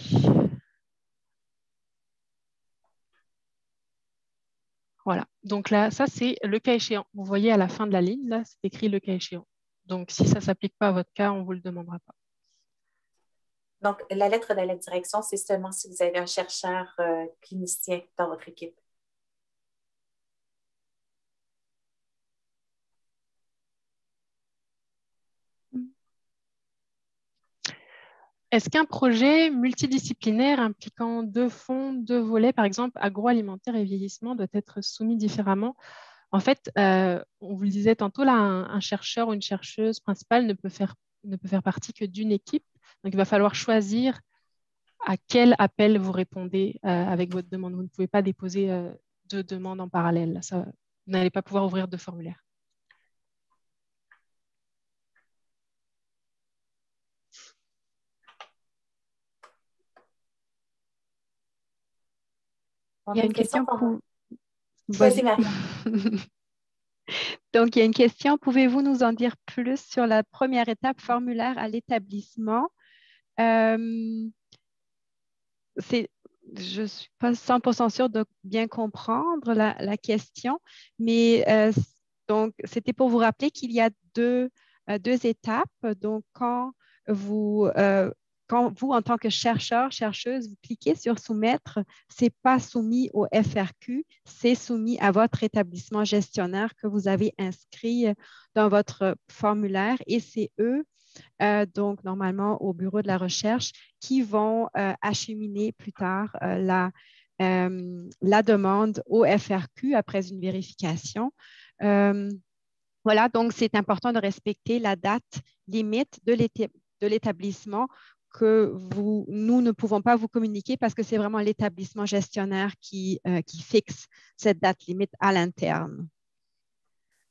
A: Voilà. Donc là, ça, c'est le cas échéant. Vous voyez à la fin de la ligne, là, c'est écrit le cas échéant. Donc, si ça ne s'applique pas à votre cas, on ne vous le demandera pas.
C: Donc, la lettre de la direction, c'est seulement si vous avez un chercheur clinicien dans votre équipe.
A: Est-ce qu'un projet multidisciplinaire impliquant 2 fonds, 2 volets, par exemple agroalimentaire et vieillissement, doit être soumis différemment? En fait, on vous le disait tantôt, là, un chercheur ou une chercheuse principale ne peut faire partie que d'une équipe. Donc, il va falloir choisir à quel appel vous répondez avec votre demande. Vous ne pouvez pas déposer 2 demandes en parallèle. Ça, vous n'allez pas pouvoir ouvrir 2 formulaires.
C: On
B: Il y
C: a
B: a
C: une
B: une
C: question
B: question
C: pour...
B: pour...
C: Vas-y,
B: Vas-y.
C: Marie.
B: Donc, il y a une question. Pouvez-vous nous en dire plus sur la première étape formulaire à l'établissement? Je ne suis pas 100% sûre de bien comprendre la question, mais donc, c'était pour vous rappeler qu'il y a deux étapes. Donc, quand vous, en tant que chercheur, chercheuse, vous cliquez sur soumettre, ce n'est pas soumis au FRQ, c'est soumis à votre établissement gestionnaire que vous avez inscrit dans votre formulaire et c'est eux donc normalement au bureau de la recherche, qui vont acheminer plus tard la demande au FRQ après une vérification. Voilà, donc c'est important de respecter la date limite de l'établissement que nous ne pouvons pas vous communiquer parce que c'est vraiment l'établissement gestionnaire qui fixe cette date limite à l'interne.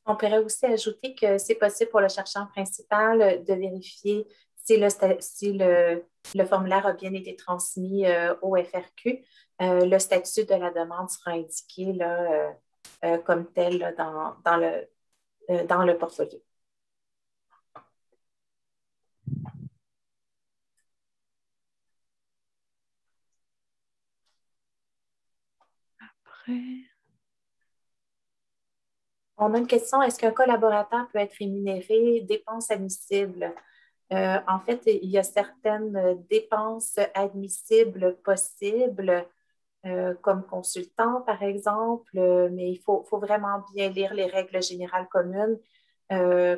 C: On pourrait aussi ajouter que c'est possible pour le chercheur principal de vérifier si le formulaire a bien été transmis au FRQ. Le statut de la demande sera indiqué là, comme tel là, dans le portfolio.
B: Après...
C: On a une question, est-ce qu'un collaborateur peut être rémunéré dépenses admissibles? En fait, il y a certaines dépenses admissibles possibles, comme consultant, par exemple, mais il faut vraiment bien lire les règles générales communes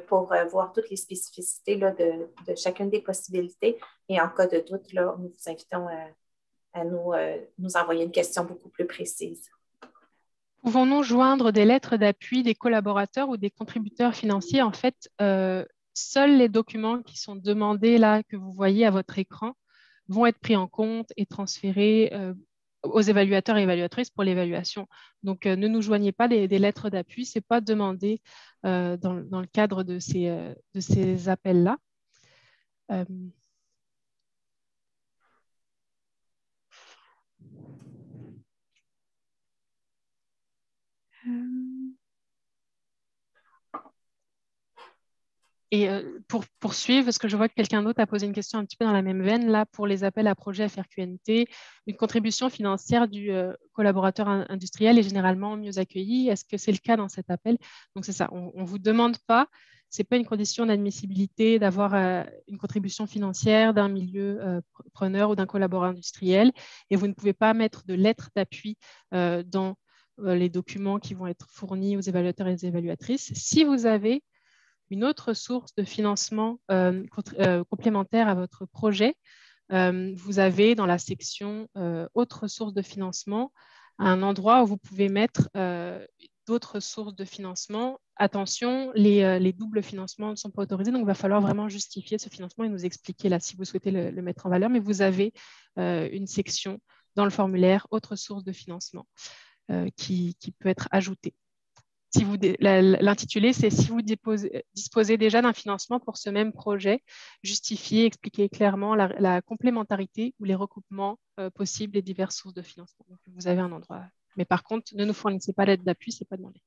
C: pour voir toutes les spécificités là, de chacune des possibilités. Et en cas de doute, là, nous vous invitons à nous envoyer une question beaucoup plus précise.
A: Pouvons-nous joindre des lettres d'appui des collaborateurs ou des contributeurs financiers? En fait, seuls les documents qui sont demandés là, que vous voyez à votre écran, vont être pris en compte et transférés aux évaluateurs et évaluatrices pour l'évaluation. Donc, ne nous joignez pas des lettres d'appui, ce n'est pas demandé dans le cadre de ces appels-là. Et pour poursuivre, parce que je vois que quelqu'un d'autre a posé une question un petit peu dans la même veine, là, pour les appels à projets FRQNT, une contribution financière du collaborateur industriel est généralement mieux accueillie. Est-ce que c'est le cas dans cet appel? Donc, c'est ça, on ne vous demande pas, ce n'est pas une condition d'admissibilité d'avoir une contribution financière d'un milieu preneur ou d'un collaborateur industriel, et vous ne pouvez pas mettre de lettres d'appui dans les documents qui vont être fournis aux évaluateurs et aux évaluatrices. Si vous avez une autre source de financement complémentaire à votre projet, vous avez dans la section autres sources de financement un endroit où vous pouvez mettre d'autres sources de financement. Attention, les doubles financements ne sont pas autorisés, donc il va falloir vraiment justifier ce financement et nous expliquer là si vous souhaitez le mettre en valeur, mais vous avez une section dans le formulaire autres sources de financement qui peut être ajoutée. Si l'intitulé, c'est si vous disposez déjà d'un financement pour ce même projet, justifiez, expliquez clairement la complémentarité ou les recoupements possibles des diverses sources de financement. Donc, vous avez un endroit Mais par contre, ne nous fournissez pas l'aide d'appui, ce n'est pas demandé.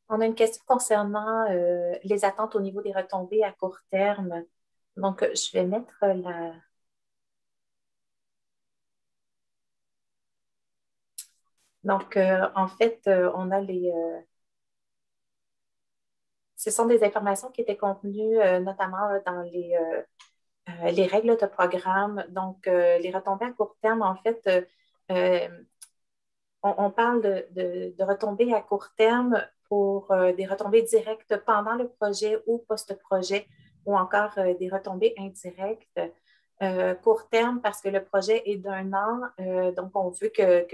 C: On a une question concernant les attentes au niveau des retombées à court terme. Donc, je vais mettre la... Donc, en fait, on a les... ce sont des informations qui étaient contenues notamment dans les règles de programme. Donc, les retombées à court terme, en fait, euh, on parle de retombées à court terme pour des retombées directes pendant le projet ou post-projet, ou encore des retombées indirectes. Court terme parce que le projet est d'un an, donc on veut que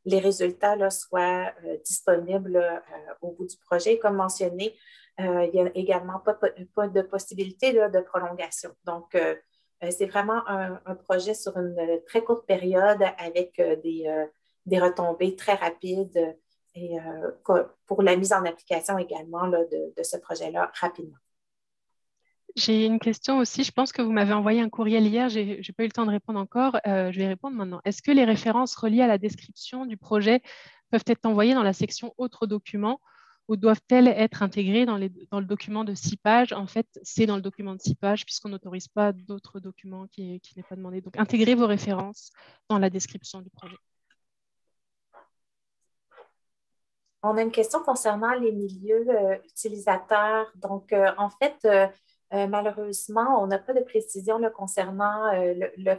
C: les résultats là, soient disponibles au bout du projet. Comme mentionné, il n'y a également pas de possibilité là, de prolongation. Donc, c'est vraiment un projet sur une très courte période avec des retombées très rapides et pour la mise en application également là, de ce projet-là rapidement.
A: J'ai une question aussi. Je pense que vous m'avez envoyé un courriel hier. Je n'ai pas eu le temps de répondre encore. Je vais répondre maintenant. Est-ce que les références reliées à la description du projet peuvent être envoyées dans la section Autres documents ou doivent-elles être intégrées dans le document de 6 pages? En fait, c'est dans le document de 6 pages puisqu'on n'autorise pas d'autres documents qui n'est pas demandé. Donc, intégrez vos références dans la description du projet.
C: On a une question concernant les milieux utilisateurs. Donc, en fait, malheureusement, on n'a pas de précision là, concernant le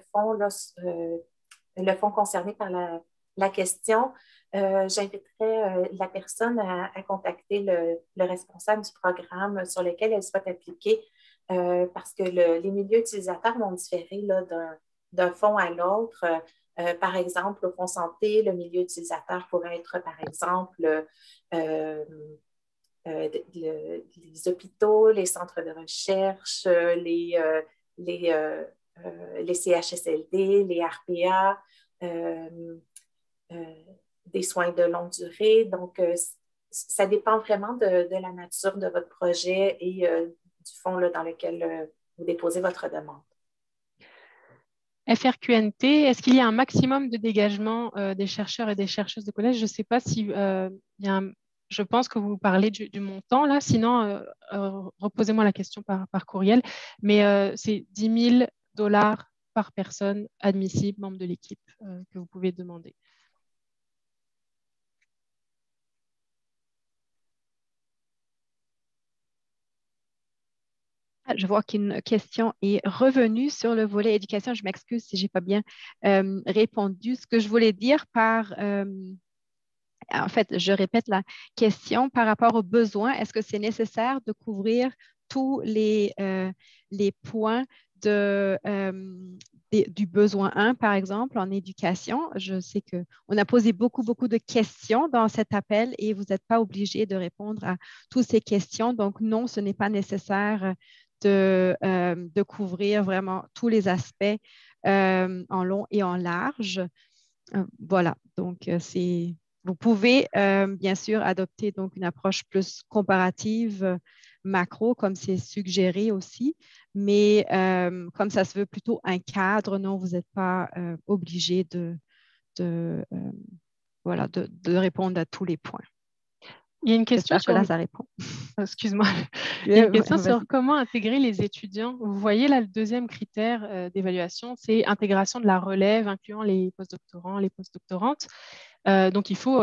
C: fonds concerné par la question. J'inviterais la personne à contacter le responsable du programme sur lequel elle souhaite appliquer parce que les milieux utilisateurs vont différer là, d'un fonds à l'autre. Par exemple, au fonds santé, le milieu utilisateur pourrait être, par exemple, les hôpitaux, les centres de recherche, les CHSLD, les RPA, des soins de longue durée. Donc, ça dépend vraiment de la nature de votre projet et du fonds là, dans lequel vous déposez votre demande.
A: FRQNT, est-ce qu'il y a un maximum de dégagement des chercheurs et des chercheuses de collège? Je ne sais pas si il y a je pense que vous parlez du montant là, sinon reposez-moi la question par courriel, mais c'est 10 000 $ par personne admissible, membre de l'équipe, que vous pouvez demander.
B: Je vois qu'une question est revenue sur le volet éducation. Je m'excuse si je n'ai pas bien répondu. Ce que je voulais dire en fait, je répète la question par rapport aux besoins. Est-ce que c'est nécessaire de couvrir tous les points du besoin 1, par exemple, en éducation? Je sais qu'on a posé beaucoup de questions dans cet appel et vous n'êtes pas obligé de répondre à toutes ces questions. Donc, non, ce n'est pas nécessaire de couvrir vraiment tous les aspects en long et en large. Voilà, donc vous pouvez bien sûr adopter donc une approche plus comparative, macro, comme c'est suggéré aussi, mais comme ça se veut plutôt un cadre, non, vous n'êtes pas obligé voilà, de répondre à tous les points.
A: Il y a une question
B: J'espère que là, ça répond.
A: Excuse-moi. Il y a une question sur comment intégrer les étudiants. Vous voyez là, le deuxième critère d'évaluation, c'est intégration de la relève, incluant les postdoctorants, les postdoctorantes. Donc, il faut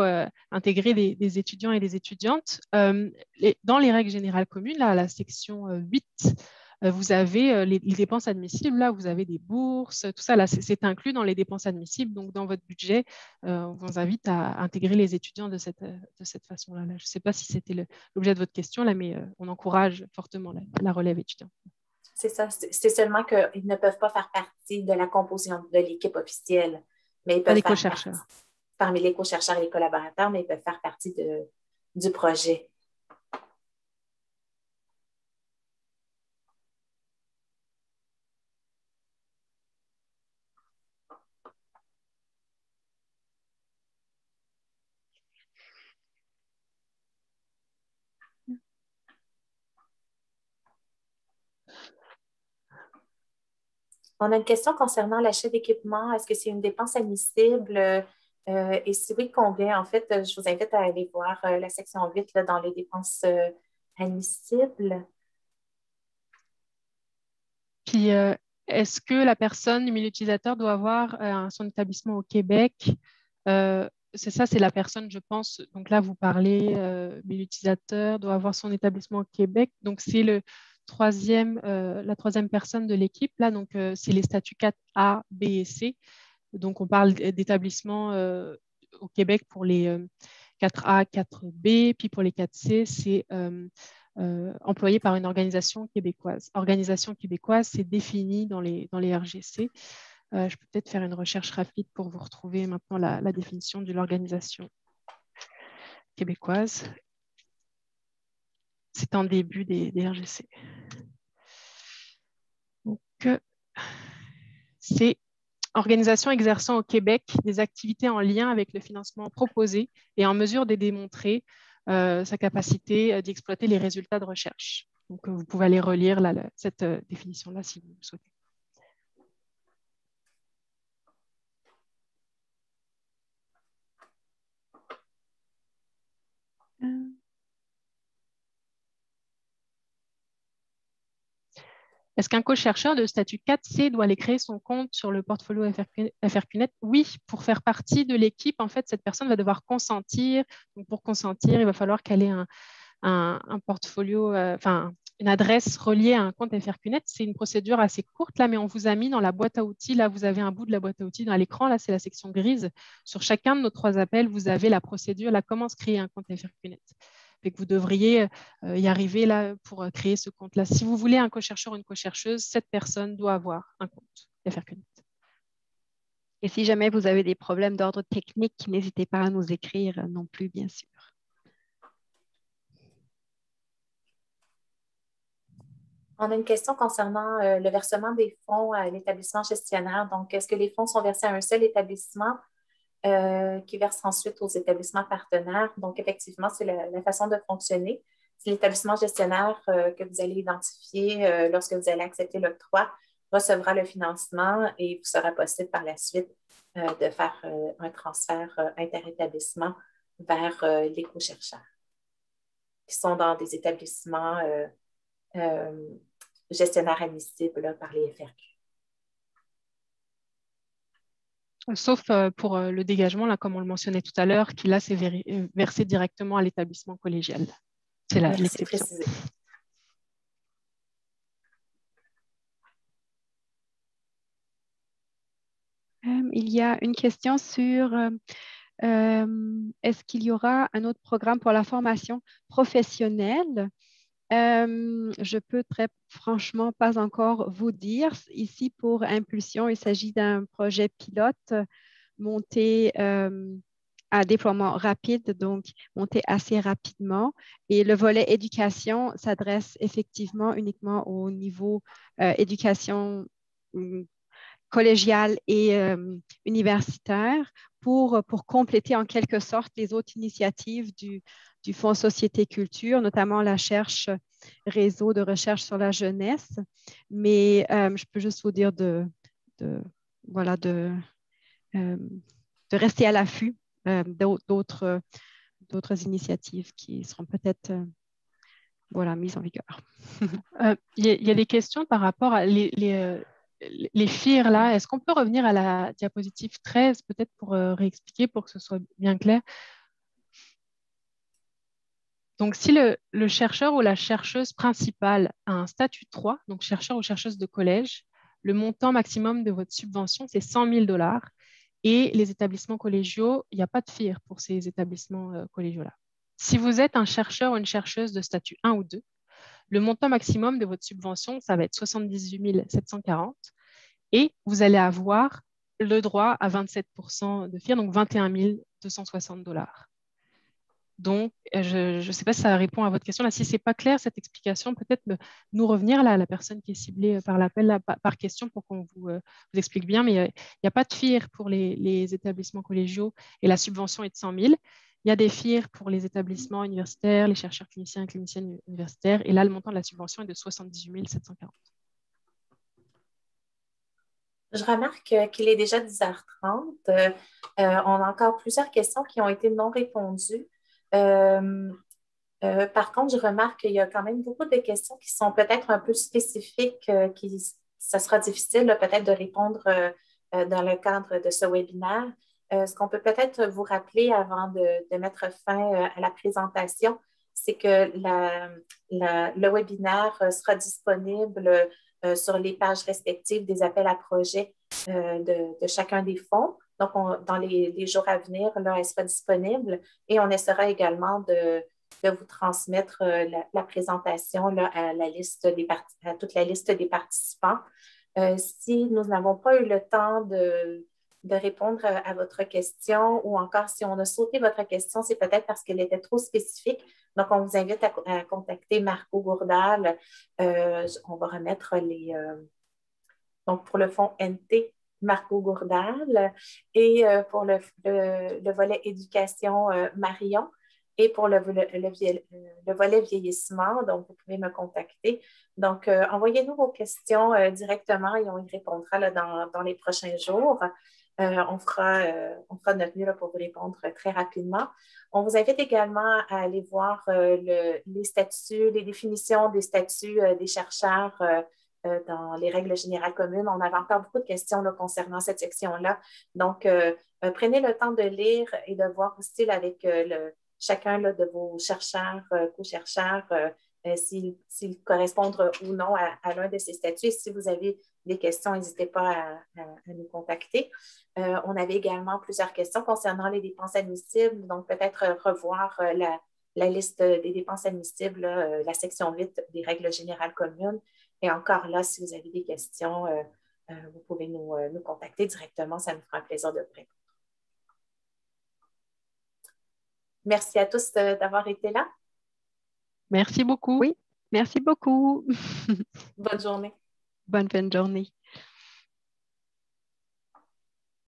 A: intégrer des étudiants et des étudiantes. Dans les règles générales communes, là, à la section 8, vous avez les dépenses admissibles. Là, vous avez des bourses, tout ça. Là, c'est inclus dans les dépenses admissibles. Donc, dans votre budget, on vous invite à intégrer les étudiants de cette façon-là. Là, je ne sais pas si c'était l'objet de votre question, là, mais on encourage fortement la relève étudiante.
C: C'est ça. C'est seulement qu'ils ne peuvent pas faire partie de la composition de l'équipe officielle, mais ils peuvent faire partie parmi les co-chercheurs et les collaborateurs, mais ils peuvent faire partie du projet. On a une question concernant l'achat d'équipement. Est-ce que c'est une dépense admissible? Et si oui, combien? En fait, je vous invite à aller voir la section 8 là, dans les dépenses admissibles.
A: Puis, est-ce que la personne, l'utilisateur, doit avoir son établissement au Québec? C'est ça, c'est la personne, je pense. Donc là, vous parlez, l'utilisateur doit avoir son établissement au Québec. Donc, c'est la troisième personne de l'équipe. Là, donc, c'est les statuts 4A, B et C. Donc, on parle d'établissement au Québec pour les 4A, 4B, puis pour les 4C, c'est employé par une organisation québécoise. Organisation québécoise, c'est défini dans les RGC. Je peux peut-être faire une recherche rapide pour vous retrouver maintenant la définition de l'organisation québécoise. C'est en début des RGC. Donc, c'est organisation exerçant au Québec des activités en lien avec le financement proposé et en mesure de démontrer sa capacité d'exploiter les résultats de recherche. Donc, vous pouvez aller relire cette définition-là si vous le souhaitez. Est-ce qu'un co-chercheur de statut 4C doit aller créer son compte sur le portfolio FRQNet? Oui, pour faire partie de l'équipe, en fait, cette personne va devoir consentir. Donc, pour consentir, il va falloir qu'elle ait un portfolio, une adresse reliée à un compte FRQNet. C'est une procédure assez courte, là, mais on vous a mis dans la boîte à outils. Là, vous avez un bout de la boîte à outils dans l'écran. Là, c'est la section grise. Sur chacun de nos 3 appels, vous avez la procédure, là, comment se créer un compte FRQNet. Fait que vous devriez y arriver là pour créer ce compte-là. Si vous voulez un co-chercheur ou une co-chercheuse, cette personne doit avoir un compte FRQNet.
B: Et si jamais vous avez des problèmes d'ordre technique, n'hésitez pas à nous écrire non plus, bien sûr.
C: On a une question concernant le versement des fonds à l'établissement gestionnaire. Donc, est-ce que les fonds sont versés à un seul établissement qui verse ensuite aux établissements partenaires? Donc, effectivement, c'est la façon de fonctionner. C'est l'établissement gestionnaire que vous allez identifier lorsque vous allez accepter l'octroi recevra le financement et il vous sera possible par la suite de faire un transfert interétablissement vers les co-chercheurs qui sont dans des établissements gestionnaires admissibles là, par les FRQ.
A: Sauf pour le dégagement, là, comme on le mentionnait tout à l'heure, qui là, c'est versé directement à l'établissement collégial. C'est l'exception.
B: Il y a une question sur est-ce qu'il y aura un autre programme pour la formation professionnelle? Je peux très franchement pas encore vous dire. Ici, pour Impulsion, il s'agit d'un projet pilote monté à déploiement rapide, donc monté assez rapidement. Et le volet éducation s'adresse effectivement uniquement au niveau éducation collégiale et universitaire pour compléter en quelque sorte les autres initiatives du Fonds Société Culture, notamment la Cherche réseau de recherche sur la jeunesse. Mais je peux juste vous dire de rester à l'affût d'autres initiatives qui seront peut-être mises en vigueur.
A: Il y a des questions par rapport à les FIR là. Est-ce qu'on peut revenir à la diapositive 13 peut-être pour réexpliquer pour que ce soit bien clair? Donc, si le chercheur ou la chercheuse principale a un statut 3, donc chercheur ou chercheuse de collège, le montant maximum de votre subvention, c'est 100 000 $. Et les établissements collégiaux, il n'y a pas de FIR pour ces établissements collégiaux-là. Si vous êtes un chercheur ou une chercheuse de statut 1 ou 2, le montant maximum de votre subvention, ça va être 78 740 et vous allez avoir le droit à 27% de FIR, donc 21 260 $. Donc, je ne sais pas si ça répond à votre question. Là, si ce n'est pas clair, cette explication, peut-être nous revenir là, à la personne qui est ciblée par l'appel par question pour qu'on vous explique bien. Mais il n'y a pas de FIR pour les établissements collégiaux et la subvention est de 100 000. Il y a des FIR pour les établissements universitaires, les chercheurs cliniciens et cliniciennes universitaires. Et là, le montant de la subvention est de 78 740.
C: Je remarque qu'il est déjà 10h30. On a encore plusieurs questions qui ont été non répondues. Par contre, je remarque qu'il y a quand même beaucoup de questions qui sont peut-être un peu spécifiques, ça sera difficile peut-être de répondre dans le cadre de ce webinaire. Ce qu'on peut peut-être vous rappeler avant de mettre fin à la présentation, c'est que le webinaire sera disponible sur les pages respectives des appels à projets de chacun des fonds. Donc, dans les jours à venir, là, elle sera disponible et on essaiera également de vous transmettre la présentation là, à toute la liste des participants. Si nous n'avons pas eu le temps de répondre à votre question ou encore si on a sauté votre question, c'est peut-être parce qu'elle était trop spécifique. Donc, on vous invite à contacter Marco Gourdal. On va remettre donc, pour le fonds NT, Marco Gourdal, et pour le volet éducation, Marion, et pour le volet vieillissement, donc vous pouvez me contacter. Donc, envoyez-nous vos questions directement et on y répondra là, dans les prochains jours. On fera notre mieux là, pour vous répondre très rapidement. On vous invite également à aller voir les statuts, les définitions des statuts des chercheurs dans les règles générales communes. On avait encore beaucoup de questions là, concernant cette section-là. Donc, prenez le temps de lire et de voir aussi avec chacun là, de vos chercheurs, co-chercheurs, s'ils correspondent ou non à l'un de ces statuts. Et si vous avez des questions, n'hésitez pas à nous contacter. On avait également plusieurs questions concernant les dépenses admissibles, donc peut-être revoir la liste des dépenses admissibles, la section 8 des règles générales communes. Et encore là, si vous avez des questions, vous pouvez nous contacter directement, ça nous fera un plaisir de vous répondre. Merci à tous d'avoir été là.
A: Merci beaucoup.
B: Oui, merci beaucoup.
C: Bonne journée.
B: Bonne fin de journée.